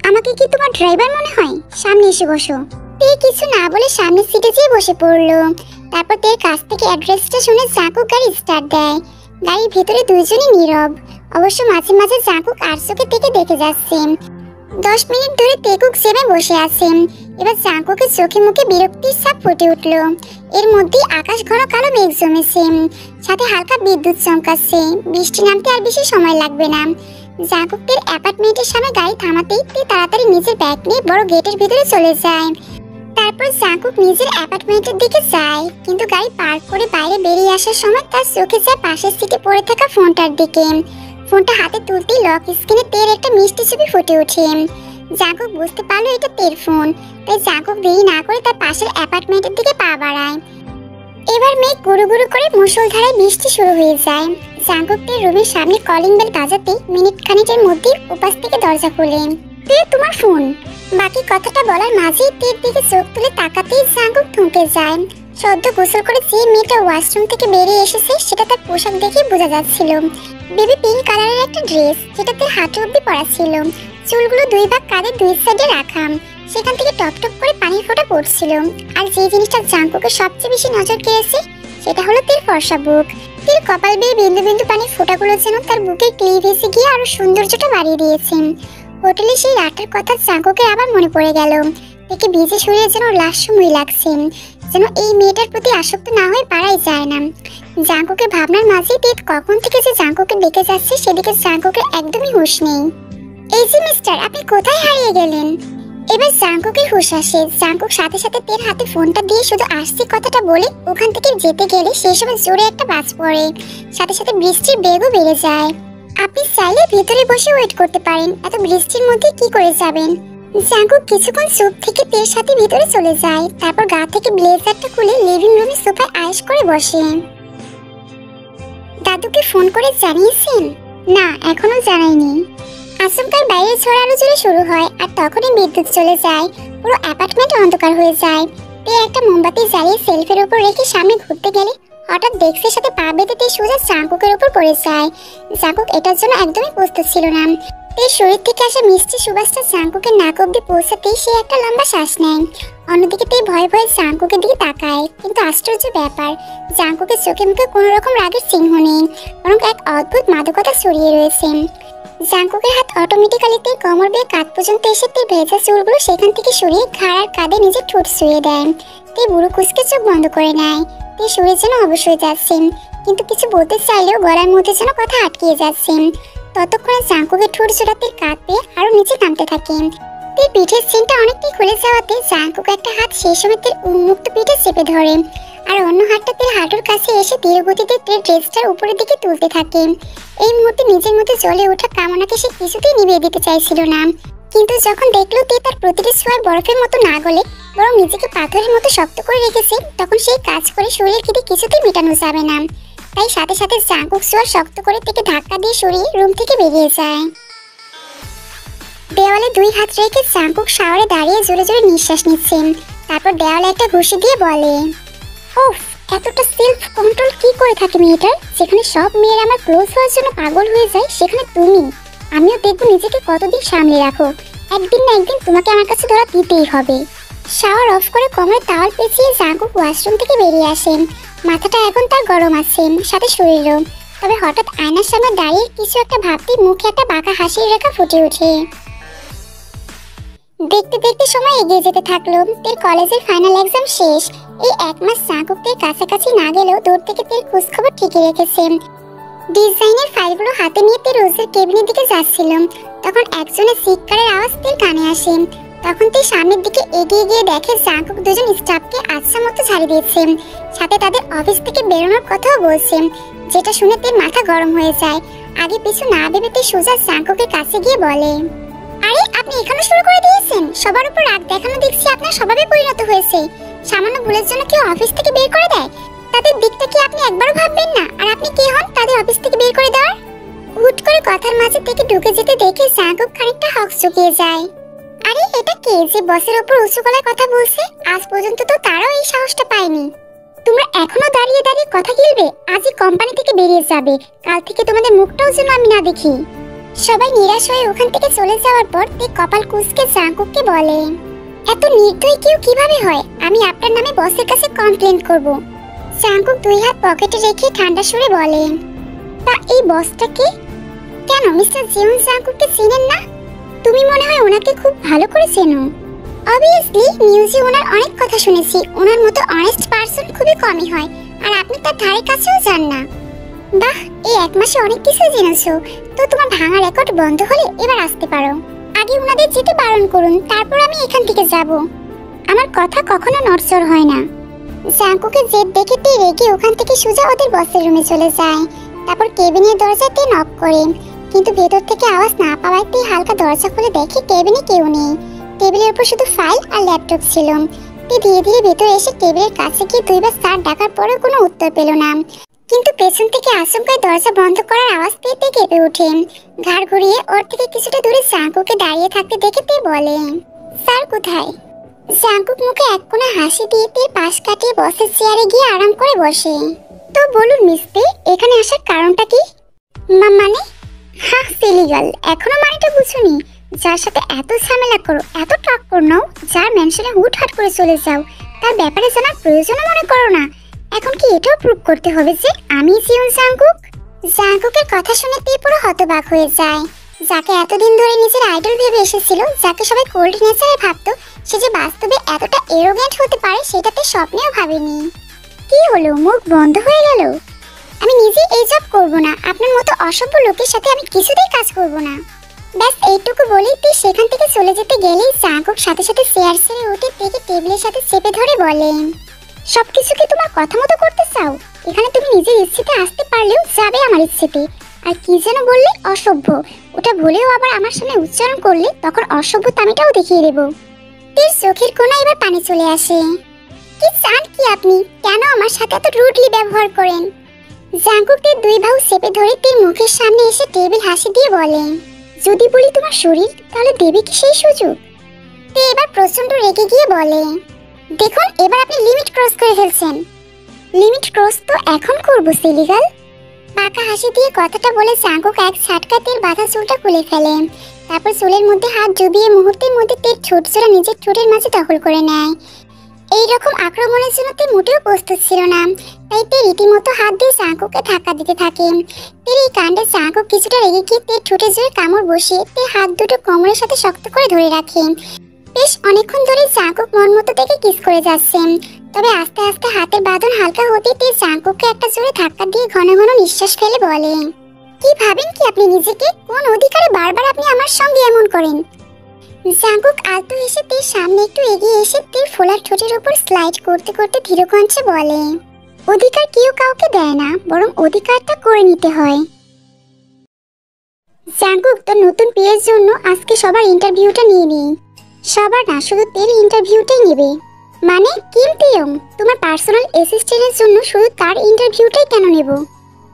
আমাকে কি তোমার ড্রাইভার মনে হয়? সামনে এসে বসো। তে কিছু না বলে সামনের সিটে যেয়ে বসে পড়লো। তারপর তের কাছ থেকে অ্যাড্রেসটা শুনে জাঙ্কুক গাড়ি স্টার্ট দেয়। গাড়ির ভেতরে দুইজনই নীরব। অবশ্য মাঝে মাঝে জাঙ্কুক আর চোখে থেকে দেখে যাচ্ছে। 10 মিনিট ধরে তেকুক জেমে বসে আছে। এবার জাঙ্কুকের চোখে মুখে বিরক্তির ছাপ ফুটে উঠল। এর মধ্যেই আকাশ ঘন কালো মেঘ জমেছে, সাথে হালকা বিদ্যুৎ চমকাচ্ছে। বৃষ্টি নামতে আর বেশি সময় লাগবে না। জাঙ্কুকের অ্যাপার্টমেন্টের সামনে গাড়ি থামাতেই তে তাড়াতাড়ি নিজের ব্যাগ নিয়ে বড় গেটের ভিতরে চলে যায়। তারপর জাঙ্কুক নিজের অ্যাপার্টমেন্টের দিকে যায়, কিন্তু গাড়ি পার্ক করে বাইরে বেরিয়ে আসার সময় তার চোখে যায় পাশের সিটে পড়ে থাকা ফোনটার দিকে। ফোনটা হাতে তুলতেই লক স্ক্রিনে তের একটা মিষ্টি ছবি ফুটে ওঠে। জাঙ্কুক বুঝতে পারলো এটা তের ফোন, তাই জাঙ্কুক দেরি না করে তার পাশের অ্যাপার্টমেন্টের দিকে পা বাড়ায়। এবার মেঘ গুরু গুরু করে মুষলধারায় বৃষ্টি শুরু হয়ে যায়। জাঙ্কুক তের রুমের সামনে কলিং বেল বাজাতেই মিনিট খানিকের মধ্যেই উপাস থেকে দরজা খোলে। তে তোমার ফোন। বাকি কথাটা বলার মাঝেই তের দিকে চোখ তুলে তাকাতেই জাঙ্কুক থমকে যায়। সদ্য গোসল করে যে মেয়েটা ওয়াশরুম থেকে বেরিয়ে এসেছে সেটা তার পোশাক দেখে বোঝা যাচ্ছিল। বেবি পিঙ্ক কালারের একটা ড্রেস, যেটাতে হাঁটু অব্দি পরা ছিল। চুলগুলো দুই ভাগ কাঁধের দুই সাইডে রাখা, সেখান থেকে টপ টপ করে পানির ফোঁটা পড়ছিল। আর যে জিনিসটা জাঙ্কুকের সবচেয়ে বেশি নজর কেড়েছে সেটা হলো তের ফর্সা বুক। তের কপাল বেয়ে বিন্দু বিন্দু পানির ফোঁটাগুলো যেন তার বুকের ক্লিভেজে গিয়ে আরো সৌন্দর্যটা বাড়িয়ে দিয়েছে। হোটেলে সেই রাতের কথা জাঙ্কুকের আবার মনে পড়ে গেল। দেখে ভিজে শরীরে যেন লাস্যময়ী লাগছে, যেন এই মেয়েটার প্রতি আসক্ত না হয়ে পারাই যায় না। জাঙ্কুকের ভাবনার মাঝে তে কখন থেকে যে জাঙ্কুকে ডেকে যাচ্ছে সেদিকে জাঙ্কুকের একদমই হুঁশ নেই। এই যে মিস্টার, আপনি কোথায় হারিয়ে গেলেন? এবার জাঙ্কুকের হুঁশ আসে। জাঙ্কুক সাথে সাথে তের হাতে ফোনটা দিয়ে শুধু আসছি কথাটা বলে ওখান থেকে যেতে গেলে সেই সময় জোরে একটা বাজ পড়ে। সাথে সাথে বৃষ্টির বেগও বেড়ে যায়। আপনি চাইলে ভিতরে বসে ওয়েট করতে পারেন, এত বৃষ্টির মধ্যে কি করে যাবেন? জাঙ্কুক কিছুক্ষণ চুপ থেকে তের সাথে ভিতরে চলে যায়। তারপর গা থেকে ব্লেজারটা খুলে লিভিং রুমে সোফায় আয়েশ করে বসে। দাদুকে ফোন করে জানিয়েছেন? না, এখনো জানাইনি। আচমকার বাইরে ঝড় আলো জোরে শুরু হয়, আর তখনই বিদ্যুৎ চলে যায়। পুরো অ্যাপার্টমেন্ট অন্ধকার হয়ে যায়। তে একটা মোমবাতি জ্বালিয়ে সেলফের উপর রেখে সামনে ঘুরতে গেলে হঠাৎ ডেস্কের সাথে পা বেঁধে সোজা জাঙ্কুকের উপর পড়ে যায়। জাঙ্কুক এটার জন্য একদমই প্রস্তুত ছিল না। তের শরীর থেকে আসা মিষ্টি সুবাসটা জাঙ্কুকের নাক অব্দি পৌঁছাতেই সে একটা লম্বা শ্বাস নেয়। অন্যদিকে তে ভয়ে ভয়ে জাঙ্কুকের দিকে তাকায়, কিন্তু আশ্চর্য ব্যাপার, জাঙ্কুকের চোখে মুখে কোনো রকম রাগের চিহ্ন নেই, বরং এক অদ্ভুত মাদকতা ছড়িয়ে রয়েছে। জাঙ্কুকের হাত অটোমেটিক্যালি তের কোমর বেয়ে কাঁধ পর্যন্ত এসে তের ভেজা চুলগুলো সেখান থেকে সরিয়ে ঘাড় আর কাঁধে নিজের ঠোঁট ছুঁয়ে দেয়। তে বুড়ো কুচকে চোখ বন্ধ করে নেয়। তে শরীর যেন অবশ হয়ে যাচ্ছে, কিন্তু কিছু বলতে চাইলেও গলার মধ্যে যেন কথা আটকিয়ে যাচ্ছে। ততক্ষণে জাঙ্কুকের ঠোঁট জোড়া তের কাঁধ পেয়ে আরো নিচে নামতে থাকে। তের পিঠের চেনটা অনেকটাই খুলে যাওয়াতে জাঙ্কুক একটা হাত সেই সময় তের উন্মুক্ত পিঠে চেপে ধরে, আর অন্য হাতটা তের হাঁটুর কাছে এসে ধীর গতিতে তের ড্রেসটার উপরের দিকে তুলতে থাকে। এই মুহূর্তে নিজের মধ্যে জ্বলে ওঠা কামনাকে সে কিছুতেই নিভিয়ে দিতে চাইছিল না, কিন্তু যখন দেখলো তে তার প্রতিটি ছোঁয়ায় বরফের মতো না গলে বরং নিজেকে পাথরের মতো শক্ত করে রেখেছে, তখন সেই কাজ করে শরীরের খিদে কিছুতেই মেটানো যাবে না। তাই সাথে সাথে জাঙ্কুক ছোঁয়া শক্ত করে তেকে ধাক্কা দিয়ে সরিয়ে রুম থেকে বেরিয়ে যায়। দেওয়ালে দুই হাত রেখে জাঙ্কুক শাওয়ারে দাঁড়িয়ে জোরে জোরে নিঃশ্বাস নিচ্ছে। তারপর দেওয়ালে একটা ঘুষি দিয়ে বলে, ওফ, এতটা সেলফ কন্ট্রোল কি করে থাকে মেয়েটার? যেখানে সব মেয়েরা আমার ক্লোজ হওয়ার জন্য পাগল হয়ে যায়, সেখানে তুমি। আমিও দেখবো নিজেকে কতদিন সামলে রাখো। একদিন না একদিন তোমাকে আমার কাছে ধরা দিতেই হবে। শাওয়ার অফ করে কোমরে টাওয়াল পেঁচিয়ে জাঙ্কুক ওয়াশরুম থেকে বেরিয়ে আসেন। মাথাটা এখন তার গরম আছে, সাথে শরীরও। তবে হঠাৎ আয়নার সামনে দাঁড়িয়ে কিছু একটা ভাবতেই মুখে একটা বাঁকা হাসির রেখা ফুটে ওঠে। দেখতে দেখতে সময় এগিয়ে যেতে থাকলো। তের কলেজের ফাইনাল এক্সাম শেষ। এই এক মাস জাঙ্কুক তের কাছাকাছি না গেলেও দূর থেকে তের খোঁজ খবর ঠিকই রেখেছে। ডিজাইনের ফাইলগুলো হাতে নিয়ে তের রোজের কেবিনের দিকে যাচ্ছিল, তখন একজনের চিৎকারের আওয়াজ তের কানে আসে। তখন তে সামনের দিকে এগিয়ে গিয়ে দেখে জাঙ্কুক দুজন স্টাফকে আচ্ছা মতো ঝাড়ি দিচ্ছে, সাথে তাদের অফিস থেকে বেরোনোর কথাও বলছে। যেটা শুনে তের মাথা গরম হয়ে যায়। আগে পিছু না ভেবে তে সোজা জাঙ্কুকের কাছে গিয়ে বলে, আরে আপনি এখানে শুরু করে দিয়েছেন? সবার উপর রাগ দেখানো দেখছি আপনার স্বভাবে পরিণত হয়েছে। সামান্য ভুলের জন্য কেউ অফিস থেকে বের করে দেয়? তাদের দিকটা কি আপনি একবারও ভাববেন না? আর আপনি কে হন তাদের অফিস থেকে বের করে দেওয়ার? হুট করে কথার মাঝে থেকে ঢুকে যেতে দেখে জাঙ্কুক খানিকটা হক চুকিয়ে যায়। আরে এটা কে যে বসের ওপর উঁচু গলায় কথা বলছে? আজ পর্যন্ত তো তারাও এই সাহসটা পায়নি। তোমরা এখনো দাঁড়িয়ে দাঁড়িয়ে কথা গিলবে? আজই কোম্পানি থেকে বেরিয়ে যাবে, কাল থেকে তোমাদের মুখটাও যেন আমি না দেখি। সবাই নিরাশ হয়ে ওখান থেকে চলে যাওয়ার পর তে কপাল কুঁচকে জাঙ্কুককে বলে, এত নির্দয় কেউ কিভাবে হয়? আমি আপনার নামে বসের কাছে কমপ্লেন করব। জাঙ্কুক দুই হাত পকেটে রেখে ঠান্ডা সুরে বলে, তা এই বসটাকে? কেন মিস্টার জিউন জাঙ্কুককে চিনেন না? তুমি মনে হয় ওনাকে খুব ভালো করে চেনো। অবভিয়াসলি নিউজে ওনার অনেক কথা শুনেছি। ওনার মতো অনেস্ট পারসন খুবই কমই হয়, আর আপনি তার ধারে কাছেও যান না। বাহ, এই এক মাসে অনেক কিছু জেনেছো। তো তোমার ভাঙা রেকর্ড বন্ধ হলে এবার আসতে পারো। আগে ওনাদের যেতে বারণ করুন, তারপর আমি এখান থেকে যাব। আমার কথা কখনো নড়চড় হয় না। জাঙ্কুকে জেদ দেখে তে রেগে ওখান থেকে সোজা ওদের বসের রুমে চলে যায়। তারপর কেবিনের দরজাতে নক করে, কিন্তু ভেতর থেকে আওয়াজ না পাওয়ায় তে হালকা দরজা খুলে দেখে কেবিনে কেউ নেই। টেবিলের উপর শুধু ফাইল আর ল্যাপটপ ছিল। তে ধীরে ধীরে ভেতরে এসে টেবিলের কাছে গিয়ে দুইবার স্যার ডাকার পরেও কোনো উত্তর পেল না। কিন্তু পেছন থেকে আচমকায় দরজা বন্ধ করার আওয়াজ পেয়ে তে কেঁপে ওঠে। ঘাড় ঘুরিয়ে ওর থেকে কিছুটা দূরে জাঙ্কুকে দাঁড়িয়ে থাকতে দেখে তে বলে, স্যার কোথায়? জাঙ্কুক মুখে এক কোণা হাসি দিয়ে তের পাশ কাটিয়ে বসের চেয়ারে গিয়ে আরাম করে বসে। তো বলুন মিস্তে, এখানে আসার কারণটা কি? মানে? হ্যাঁ সিলিগাল, এখনো মানেটা বুঝুনি? যার সাথে এত ঝামেলা করো, এত টক্কর নাও, যার মেনশনে হুটহাট করে চলে যাও, তার ব্যাপারে জানার প্রয়োজনও মনে করো না। এখন কি এটাও প্রুভ করতে হবে যে আমি জিউন জাঙ্কুক? জাঙ্কুকের কথা শুনে তে পুরো হতবাক হয়ে যায়। যাকে এতদিন ধরে নিজের আইডল ভেবে এসেছিল, যাকে সবাই কোল্ড নেচারে ভাবতো, সে যে বাস্তবে এতটা এরোগেন্ট হতে পারে সেটাতে স্বপ্নেও ভাবেনি। কি হলো, মুখ বন্ধ হয়ে গেল? আমি নিজে এই জব করব না। আপনার মতো অসভ্য লোকের সাথে আমি কিছুতেই কাজ করব না। ব্যাস এইটুকু বলেই তুই সেখান থেকে চলে যেতে গেলেই জাঙ্কুক সাথে সাথে চেয়ার ছেড়ে উঠে থেকে টেবিলের সাথে চেপে ধরে বলে, সবকিছু কি তোমার কথা মতো করতে চাও? এখানে তুমি নিজের ইচ্ছেতে আসতে পারলেও যাবে আমার ইচ্ছেতে। আর কি যেন বললে? অসভ্য। ওটা বলেও আবার আমার সামনে উচ্চারণ করলে তখন অসভ্য তামিটাও দেখিয়ে দেব। তের চোখের কোণায় এবার পানি চলে আসে। কি চান কি আপনি? কেন আমার সাথে এত রুডলি ব্যবহার করেন? জাঙ্কুক তের দুই বাহু চেপে ধরে তের মুখের সামনে এসে টেবিল হাসি দিয়ে বলে, যদি বলি তোমার শরীর, তাহলে দেবে কি সেই সুযোগ? তে এবার প্রচন্ড রেগে গিয়ে বলে, দেখুন এবার আপনি লিমিট ক্রস করে ফেলছেন। লিমিট ক্রস তো এখন করবো সিলিগাল। পাকা হাসি দিয়ে কথাটা বলে জাঙ্কুক এক ঝাটকায় তের বাঁধা চুলটা খুলে ফেলে। তারপর চুলের মধ্যে হাত ডুবিয়ে মুহূর্তের মধ্যে তের ছোট জোড়া নিজের ঠোঁটের মাঝে দখল করে নেয়। এইরকম আক্রমণের জন্য তে মোটেও প্রস্তুত ছিল না, তাই তে রীতিমতো হাত দিয়ে জাঙ্কুককে ধাক্কা দিতে থাকে। তের এই কাণ্ডে জাঙ্কুক কিছুটা রেগে গিয়ে তের ঠোঁটে জোরে কামড় বসিয়ে তের হাত দুটো কোমরের সাথে শক্ত করে ধরে রাখে। বেশ অনেকক্ষণ ধরে জাঙ্কুক মন মতো থেকে কিস করে যাচ্ছে। তবে আস্তে আস্তে হাতের বাঁধন হালকা হতে তে জাঙ্কুককে একটা জোরে ধাক্কা দিয়ে ঘন ঘন নিঃশ্বাস ফেলে বলে, কি ভাবেন কি আপনি নিজেকে? কোন অধিকারে বারবার আপনি আমার সঙ্গে এমন করেন? জাঙ্কুক আলতো হেসে তের সামনে একটু এগিয়ে এসে তের ফোলার ঠোঁটের উপর স্লাইড করতে করতে ধীর কণ্ঠে বলে, অধিকার কেউ কাউকে দেয় না, বরং অধিকারটা করে নিতে হয়। জাঙ্কুক, তোর নতুন বিয়ের জন্য আজকে সবার ইন্টারভিউটা নিয়ে নিই। সবার না, শুধু তের ইন্টারভিউটাই নেবে। মানে কিম তেয়ং, তোমার পার্সোনাল অ্যাসিস্ট্যান্টের জন্য শুধু তার ইন্টারভিউটাই কেন নেব?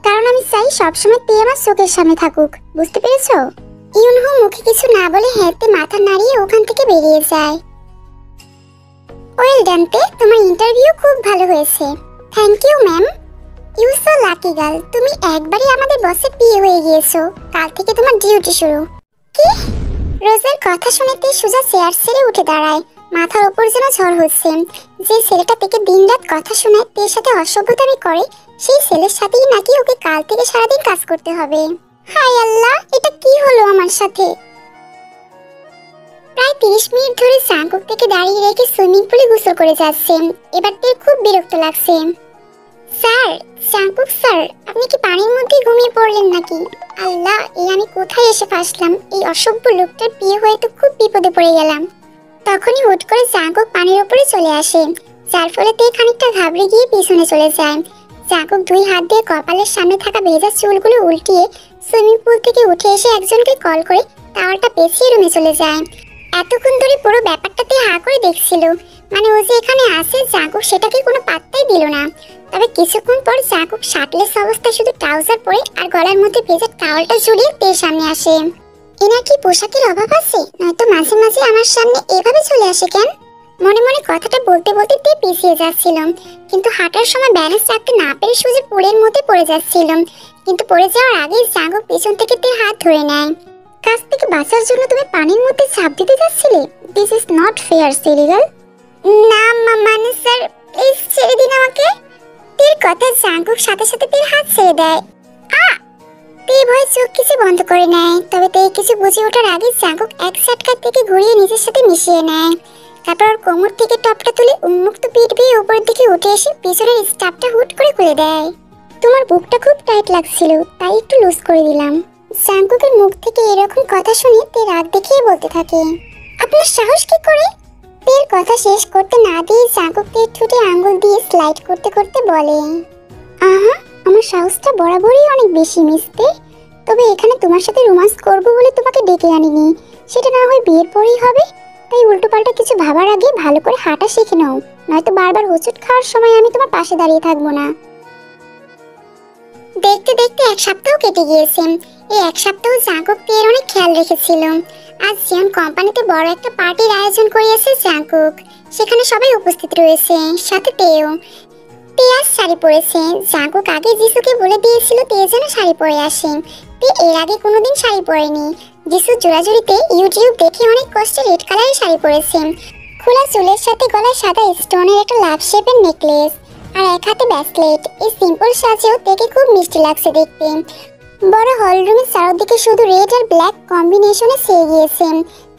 কারণ আমি চাই সবসময় তে আমার চোখের সামনে থাকুক, বুঝতে পেরেছো? ইউনহো মুখে কিছু না বলে হেঁটে মাথা নাড়িয়ে ওখান থেকে বেরিয়ে যায়। ওয়েল ডান তে, তোমার ইন্টারভিউ খুব ভালো হয়েছে। Thank you ma'am. You so lucky girl, তুমি একবারই আমাদের বসে বিয়ে হয়ে গিয়েছো। কাল থেকে তোমার ডিউটি শুরু। কি? রোজের কথা শুনেতে সোজা চেয়ার ছেড়ে উঠে দাঁড়ায়। মাথার উপর যেন ঝড় হচ্ছে। যে ছেলেটা থেকে দিনরাত কথা শোনায়, তের সাথে অসভ্যতামি করে, সেই ছেলের সাথেই নাকি ওকে কাল থেকে সারাদিন কাজ করতে হবে। হায় আল্লাহ, এটা কি হলো আমার সাথে? প্রায় 30 মিনিট ধরে জাঙ্কুক থেকে দাঁড়িয়ে রেখে সুইমিং পুলে গোসল করে যাচ্ছে। এবার তের খুব বিরক্ত লাগছে। স্যার, জাঙ্কুক স্যার, আপনি কি পানির মধ্যে ঘুমিয়ে পড়লেন নাকি? আল্লাহ, এই আমি কোথায় এসে ফাঁসলাম? এই অসভ্য লোকটার বিয়ে হয়ে তো খুব বিপদে পড়ে গেলাম। তখনই হুট করে জাঙ্কুক পানির উপরে চলে আসে, যার ফলে তে খানিকটা ঘাবড়ে গিয়ে পিছনে চলে যায়। জাঙ্কুক দুই হাত দিয়ে কপালের সামনে থাকা ভেজা চুলগুলো উল্টিয়ে সুইমিং পুল থেকে উঠে এসে একজনকে কল করে টাওয়ালটা পেঁচিয়ে রুমে চলে যায়। এতক্ষণ ধরে পুরো ব্যাপারটাতে হা করে দেখছিল, মানে ও যে এখানে আসে জাঙ্কুক সেটাকে কোনো পাত্তাই দিল না। তবে কিছুক্ষণ পর জাঙ্কুক শার্টলেস অবস্থায় শুধু ট্রাউজার পরে আর গলার মধ্যে ভেজা টাওয়ালটা জড়িয়ে তের সামনে আসে। এনার কি পোশাকের অভাব আছে, নয়তো মাঝে মাঝে আমার সামনে এভাবে চলে আসে কেন? মনে মনে কথাটা বলতে বলতে তে পিছিয়ে যাচ্ছিলাম, কিন্তু হাঁটার সময় ব্যালেন্স রাখতে না পেরে সোজা পুলের মধ্যে পড়ে যাচ্ছিলাম। কিন্তু পড়ে যাওয়ার আগেই জাঙ্কুক পেছন থেকে তে হাত ধরে নেয়। কাছ থেকে বাঁচার জন্য তুমি পানির মধ্যে ঝাঁপ দিতে যাচ্ছিলে? দিস ইজ নট ফেয়ার সিরিগাল। না মানে স্যার, প্লিজ ছেড়ে দিন আমাকে। তীর কথা জাঙ্কুক সাথে সাথে তীর হাত ছেড়ে দেয়। তে ভয় চোখ কিছু বন্ধ করে নেয়, তবে তে কিছু বুঝে ওঠার আগে জাঙ্কুক এক ঝটকায় থেকে ঘুরিয়ে নিজের সাথে মিশিয়ে নেয়। তারপর ওর কোমর থেকে টপটা তুলে উন্মুক্ত পিঠ বেয়ে উপরের দিকে উঠে এসে পিছনের স্টাফটা হুট করে খুলে দেয়। তোমার বুকটা খুব টাইট লাগছিল, তাই একটু লুজ করে দিলাম। জাঙ্কুকের মুখ থেকে এরকম কথা শুনে তে রাগ দেখিয়ে বলতে থাকে, আপনার সাহস কি করে? তের কথা শেষ করতে না দিয়ে জাঙ্কুক তের ঠোঁটে আঙ্গুল দিয়ে স্লাইড করতে করতে বলে, আহা, আমার সাহসটা বরাবরই অনেক বেশি মিসতে। তবে এখানে তোমার সাথে রোমান্স করব বলে তোমাকে ডেকে আনিনি, সেটা না হয় বিয়ের পরেই হবে। তাই উল্টোপাল্টা কিছু ভাবার আগে ভালো করে হাঁটা শিখে নাও, নয়তো বারবার হোঁচট খাওয়ার সময় আমি তোমার পাশে দাঁড়িয়ে থাকবো না। দেখতে দেখতে এক সপ্তাহ কেটে গিয়েছে। এই এক সপ্তাহ জাঙ্কুক তের অনেক খেয়াল রেখেছিল। আজ জিয়ন কোম্পানিতে বড় একটা পার্টির আয়োজন করিয়েছে জাঙ্কুক। সেখানে সবাই উপস্থিত রয়েছে, সাথে তেও। তে আজ শাড়ি পরেছে। জাঙ্কুক আগে যিশুকে বলে দিয়েছিল তে যেন শাড়ি পরে আসে। তে এর আগে কোনোদিন শাড়ি পরেনি। যিশুর জোড়াজুড়িতে ইউটিউব দেখে অনেক কষ্টে রেড কালারের শাড়ি পরেছে। খোলা চুলের সাথে গলায় সাদা স্টোনের একটা লাভ শেপের নেকলেস আর এক হাতে ব্রেসলেট। এই সিম্পল সাজেও তেকে খুব মিষ্টি লাগছে দেখতে। বড় হল রুমের চারদিকে শুধু রেড আর ব্ল্যাক কম্বিনেশনে সেরে গিয়েছে।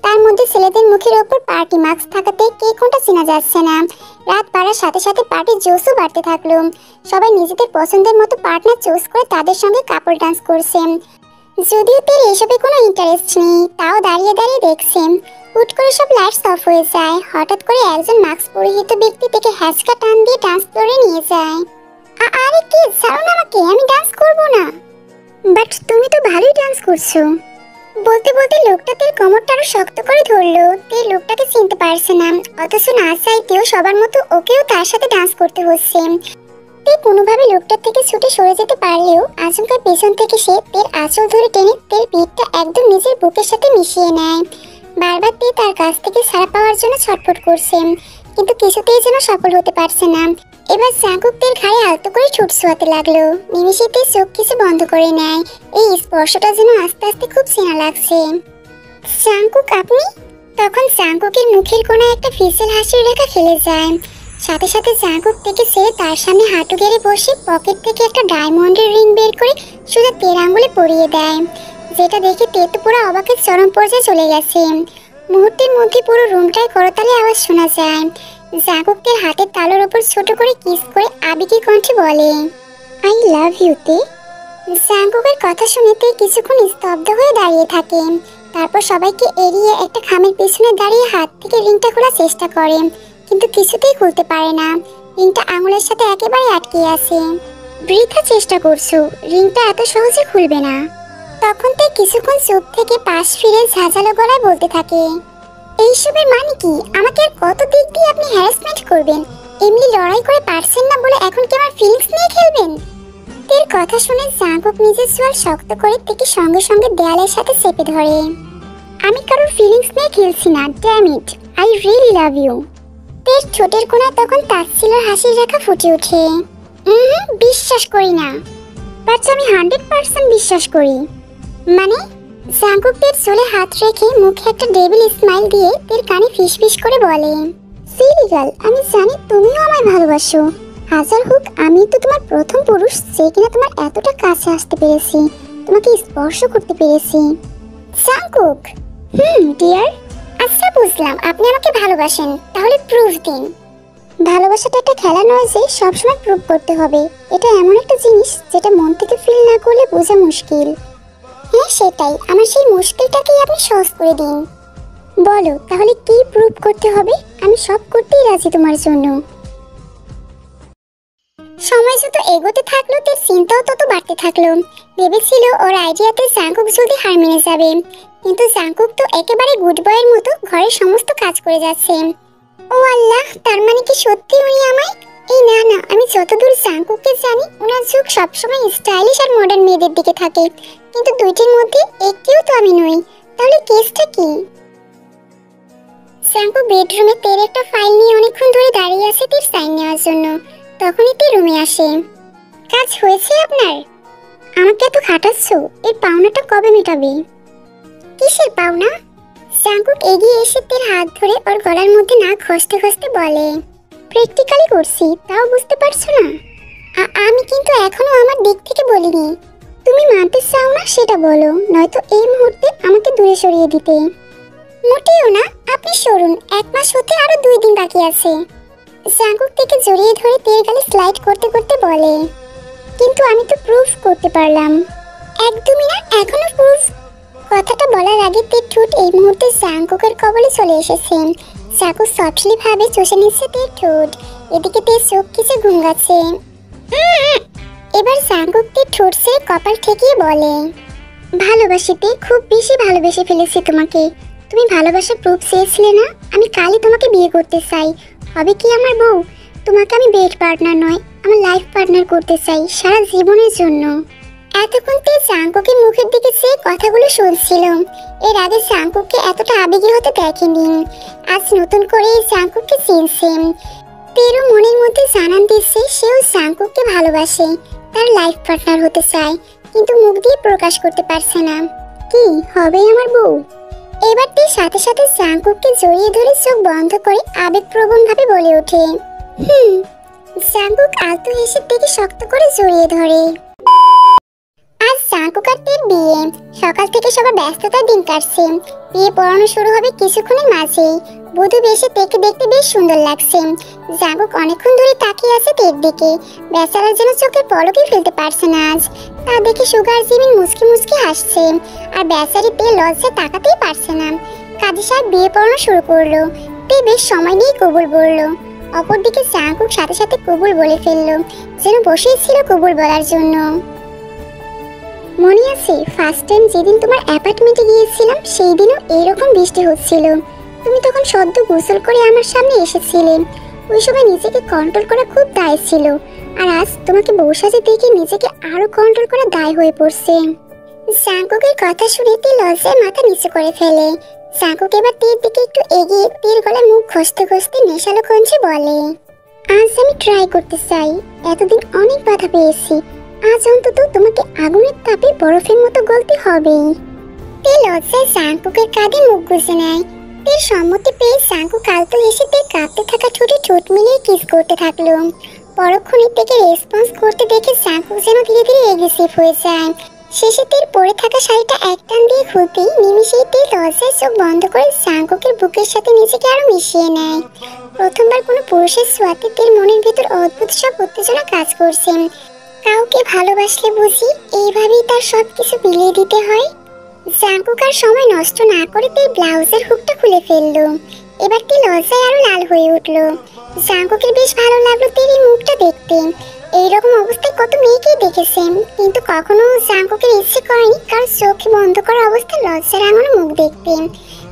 তার মধ্যে ছেলেদের মুখের ওপর পার্টি মাস্ক থাকাতে কে কোনটা চেনা যাচ্ছে না। রাত বাড়ার সাথে সাথে পার্টির জোশও বাড়তে থাকলো। সবাই নিজেদের পছন্দের মতো পার্টনার চুজ করে তাদের সঙ্গে কাপল ডান্স করছে। যদিও তের এসবে কোনো ইন্টারেস্ট নেই, তাও দাঁড়িয়ে দাঁড়িয়ে দেখছে। হুট করে সব লাইটস অফ হয়ে যায়। হঠাৎ করে একজন মাস্ক পরিহিত ব্যক্তি থেকে হ্যাচকা টান দিয়ে ডান্স ফ্লোরে নিয়ে যায়। আরে কি, ছাড়ো না আমাকে, আমি ডান্স করব না। বাট তুমি তো ভালোই ডান্স করছো। বলতে বলতে লোকটা তের কোমরটা আরো শক্ত করে ধরলো। তে লোকটাকে চিনতে পারছে না, অথচ না চাইতেও সবার মতো ওকেও তার সাথে ডান্স করতে হচ্ছে। তে কোনোভাবে লোকটার থেকে ছুটে সরে যেতে পারলেও আচমকা পেছন থেকে সে তের আঁচল ধরে টেনে তের পিঠটা একদম নিজের বুকের সাথে মিশিয়ে নেয়। বারবার তে তার কাছ থেকে ছাড়া পাওয়ার জন্য ছটফট করছে, কিন্তু কিছুতেই যেন সফল হতে পারছে না। এবার জাঙ্কুক তের ঘাড়ে আলতো করে ঠোঁট ছোঁয়াতে লাগলো। নিমেষে তে চোখ কিছু বন্ধ করে নেয়। এই স্পর্শটা যেন আস্তে আস্তে খুব চেনা লাগছে। জাঙ্কুক, আপনি? তখন জাঙ্কুকের মুখের কোণায় একটা ফিসেল হাসির রেখা খেলে যায়। সাথে সাথে জাঙ্কুক থেকে ছেড়ে তার সামনে হাঁটু গেড়ে বসে পকেট থেকে একটা ডায়মন্ডের রিং বের করে সোজা তের আঙ্গুলে পরিয়ে দেয়, যেটা দেখে তে তো পুরো অবাকের চরম পর্যায়ে চলে গেছে। মুহূর্তের মধ্যে পুরো রুমটায় করতালি আওয়াজ শোনা যায়। জাঙ্কুক তের হাতের তালুর উপর ছোট করে কিস করে আবেগী কণ্ঠে বলে, আই লাভ ইউ তে। জাঙ্কুকের কথা শুনে তে কিছুক্ষণ স্তব্ধ হয়ে দাঁড়িয়ে থাকে। তারপর সবাইকে এড়িয়ে একটা খামের পিছনে দাঁড়িয়ে হাত থেকে রিংটা খোলার চেষ্টা করে, কিন্তু কিছুতেই খুলতে পারে না। রিংটা আঙুলের সাথে একেবারে আটকে আছে। বৃথা চেষ্টা করছো, রিংটা এত সহজে খুলবে না। তখন তে কিছুক্ষণ চুপ থেকে পাশ ফিরে ঝাঁঝালো গলায় বলতে থাকে, এইসবের মানে কি? আমাকে আর কত দিক দিয়ে আপনি হ্যারাসমেন্ট করবেন? এমনি লড়াই করে পারছেন না বলে এখন কি আমার ফিলিংস নিয়ে খেলবেন? তের কথা শুনে জাঙ্কুক নিজের চোয়াল শক্ত করে তেকে সঙ্গে সঙ্গে দেয়ালের সাথে চেপে ধরে। আমি কারোর ফিলিংস নিয়ে খেলছি না, damn it, I really love you. তের ঠোঁটের কোণায় তখন তাচ্ছিল্যের হাসির রেখা ফুটে ওঠে। বিশ্বাস করি না। বাট আমি 100% বিশ্বাস করি। মানে? জাঙ্কুক তের চুলে হাত রেখে মুখে একটা ডেভিল স্মাইল দিয়ে তের কানে ফিসফিস করে বলে, সিলি গার্ল, আমি জানি তুমিও আমায় ভালোবাসো। হাজার হোক আমি তো তোমার প্রথম পুরুষ যে কিনা তোমার এতটা কাছে আসতে পেরেছি, তোমাকে স্পর্শ করতে পেরেছি। Jungkook, dear. আচ্ছা বুঝলাম, আপনি আমাকে ভালোবাসেন, তাহলে প্রুফ দিন। ভালোবাসাটা একটা খেলা নয় যে সবসময় প্রুফ করতে হবে। এটা এমন একটা জিনিস যেটা মন থেকে ফিল না করলে বোঝা মুশকিল। হ্যাঁ সেটাই, আমার সেই মুশকিলটাকেই আপনি সহজ করে দিন। বলো তাহলে কি প্রুফ করতে হবে? আমি সব করতেই রাজি তোমার জন্য। সময় যত এগোতে থাকলো তের চিন্তাও তত বাড়তে থাকলো। ভেবেছিল ওর আইডিয়াতে জাঙ্কুক জলদি হার মেনে যাবে, কিন্তু জাঙ্কুক তো একেবারে গুড বয়ের মতো ঘরের সমস্ত কাজ করে যাচ্ছে। ও আল্লাহ, তার মানে কি সত্যি উনি আমায়? এই না না, আমি যতদূর জাঙ্কুককে জানি ওনার ঝোঁক সবসময় স্টাইলিশ আর মডার্ন মেয়েদের দিকে থাকে, কিন্তু দুইটির মধ্যে একটিও তো আমি নই। তাহলে কেসটা কি? জাঙ্কুক বেডরুমে তের একটা ফাইল নিয়ে অনেকক্ষণ ধরে দাঁড়িয়ে আছে তের সাইন নেওয়ার জন্য। তখনই তে রুমে আসে। কাজ হয়েছে আপনার? আমাকে এত খাটাচ্ছ, এর পাওনাটা কবে মেটাবে? কিসের পাওনা? জাঙ্কুক এগিয়ে এসে তের হাত ধরে ওর গলার মধ্যে নাক ঘষতে ঘষতে বলে, প্র্যাকটিক্যালি করছি, তাও বুঝতে পারছো না? আমি কিন্তু এখনো আমার দিক থেকে বলিনি। তুমি মানতে চাও না সেটা বলো, নয়তো এই মুহূর্তে আমাকে দূরে সরিয়ে দিতে। মোটেও না, আপনি সরুন, 1 মাস হতে আরো 2 দিন বাকি আছে। জাঙ্কুক থেকে জড়িয়ে ধরে তের গালে স্লাইড করতে করতে বলে, কিন্তু আমি তো প্রুফ করতে পারলাম। একদমই না, এখনো প্রুফ। কথাটা বলার আগে তের ঠোঁট এই মুহূর্তে জাঙ্কুকের কবলে চলে এসেছে। জাঙ্কুক সফটলি ভাবে চষে নিচ্ছে তের ঠোঁট। এদিকে তের চোখ কিছু ঘুমগাচ্ছে। এবার জাঙ্কুক তের ঠোঁট ছেড়ে কপাল ঠেকিয়ে বলে, ভালোবাসিতে খুব বেশি ভালোবেসে ফেলেছি তোমাকে। তুমি ভালোবাসার প্রুফ চেয়েছিলে না? আমি কালই তোমাকে বিয়ে করতে চাই। হবে কি আমার বউ? তোমাকে আমি বেড পার্টনার নয়, আমার লাইফ পার্টনার করতে চাই, সারা জীবনের জন্য। এতক্ষণ তে জাঙ্কুকের মুখের দিকে চেয়ে কথাগুলো শুনছিল। এর আগে জাঙ্কুককে এতটা আবেগী হতে দেখেনি। আজ নতুন করে জাঙ্কুককে চিনছে। তেরও মনের মধ্যে জানান দিচ্ছে সেও জাঙ্কুককে ভালোবাসে, তার লাইফ পার্টনার হতে চায়, কিন্তু মুখ দিয়ে প্রকাশ করতে পারছে না। কি হবে আমার বউ? এবার তে সাথে সাথে জাঙ্কুককে জড়িয়ে ধরে চোখ বন্ধ করে আবেগপ্রবণ ভাবে বলে ওঠে, জাঙ্কুক আলতো হেসে থেকে শক্ত করে জড়িয়ে ধরে। আজ জাঙ্কুক আর তের বিয়ে। সকাল থেকে সবার ব্যস্ততার দিন কাটছে। বিয়ে পড়ানো শুরু হবে কিছুক্ষণের মাঝেই। বধূ বেশে তেকে দেখতে বেশ সুন্দর লাগছে। জাঙ্কুক অনেকক্ষণ ধরে তাকিয়ে আছে তের দিকে। বেচারা যেন চোখে পলকই ফেলতে পারছে না আজ। তা দেখে সুগার জিমিন মুচকি মুচকি হাসছে, আর বেচারি তে লজ্জায় তাকাতেই পারছে না। কাজী সাহেব বিয়ে পড়ানো শুরু করলো। তে বেশ সময় নিয়ে কবুল বললো। অপরদিকে জাঙ্কুক সাথে সাথে কবুল বলে ফেললো, যেন বসেই ছিল কবুল বলার জন্য। মনে আছে ফার্স্ট টাইম যেদিন তোমার অ্যাপার্টমেন্টে গিয়েছিলাম, সেই দিনও এইরকম বৃষ্টি হচ্ছিল। তুমি তখন সদ্য গোসল করে আমার সামনে এসেছিলে। ওই সময় নিজেকে কন্ট্রোল করা খুব দায় ছিল, আর আজ তোমাকে বউ সাজে দেখে নিজেকে আরো কন্ট্রোল করা দায় হয়ে পড়ছে। জাঙ্কুকের কথা শুনে তে লজ্জায় মাথা নিচু করে ফেলে। জাঙ্কুক এবার তীর দিকে একটু এগিয়ে তীর গলায় মুখ ঘষতে ঘষতে নেশালো কঞ্চে বলে, আজ আমি ট্রাই করতে চাই। এতদিন অনেক বাধা পেয়েছি, আজ অন্তত তোমাকে আগুনের তাপে বরফের মতো গলতে হবেই। তে লজ্জায় জাঙ্কুকের কাঁধে মুখ গুজে নেয়। তের সম্মতি পেয়ে জাঙ্কুক আলতো হেসে তের কাঁপতে থাকা ঠোঁটে ঠোঁট মিলিয়ে কিস করতে থাকলো। পরক্ষণের থেকে রেসপন্স করতে দেখে জাঙ্কুক যেন ধীরে ধীরে এগ্রেসিভ হয়ে যায়। শেষে তের পরে থাকা শাড়িটা এক টান দিয়ে খুলতেই নিমিষেই তে লজ্জায় চোখ বন্ধ করে জাঙ্কুকের বুকের সাথে নিজেকে আরো মিশিয়ে নেয়। প্রথমবার কোনো পুরুষের ছোঁয়াতে তের মনের ভিতর অদ্ভুত সব উত্তেজনা কাজ করছে। কাউকে ভালোবাসলে বুঝি এইভাবেই তার সবকিছু বিলিয়ে দিতে হয়। জাঙ্কুক আর সময় নষ্ট না করে তের ব্লাউজের হুকটা খুলে ফেললো। এবার তে লজ্জায় আরো লাল হয়ে উঠলো। জাঙ্কুকের বেশ ভালো লাগলো তের এই মুখটা দেখতে। এইরকম অবস্থায় কত মেয়েকেই দেখেছেন, কিন্তু কখনো জাঙ্কুকের ইচ্ছে করেনি কারো চোখে বন্ধ করা অবস্থায় লজ্জার রাঙানো মুখ দেখতে।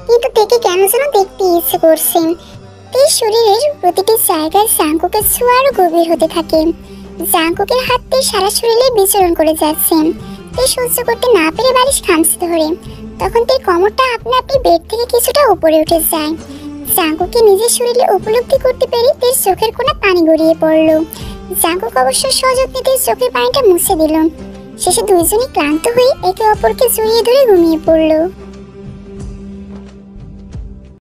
কিন্তু তেকে কেন যেন দেখতে ইচ্ছে করছে। তের শরীরের প্রতিটি জায়গায় জাঙ্কুকের ছোঁয়া আরো গভীর হতে থাকে। জাঙ্কুকের হাত তে সারা শরীরে বিচরণ করে যাচ্ছে। তে সহ্য করতে না পেরে বালিশ খামছে ধরে। তখন তের কোমরটা আপনা আপনি বেড থেকে কিছুটা উপরে উঠে যায়। জাঙ্কুকে নিজের শরীরে উপলব্ধি করতে পেরে তের চোখের কোণে পানি গড়িয়ে পড়লো। জাঙ্কুক অবশ্য সযত্নে তের চোখের পানিটা মুছে দিল। শেষে দুইজনই ক্লান্ত হয়ে একে অপরকে জড়িয়ে ধরে ঘুমিয়ে পড়লো।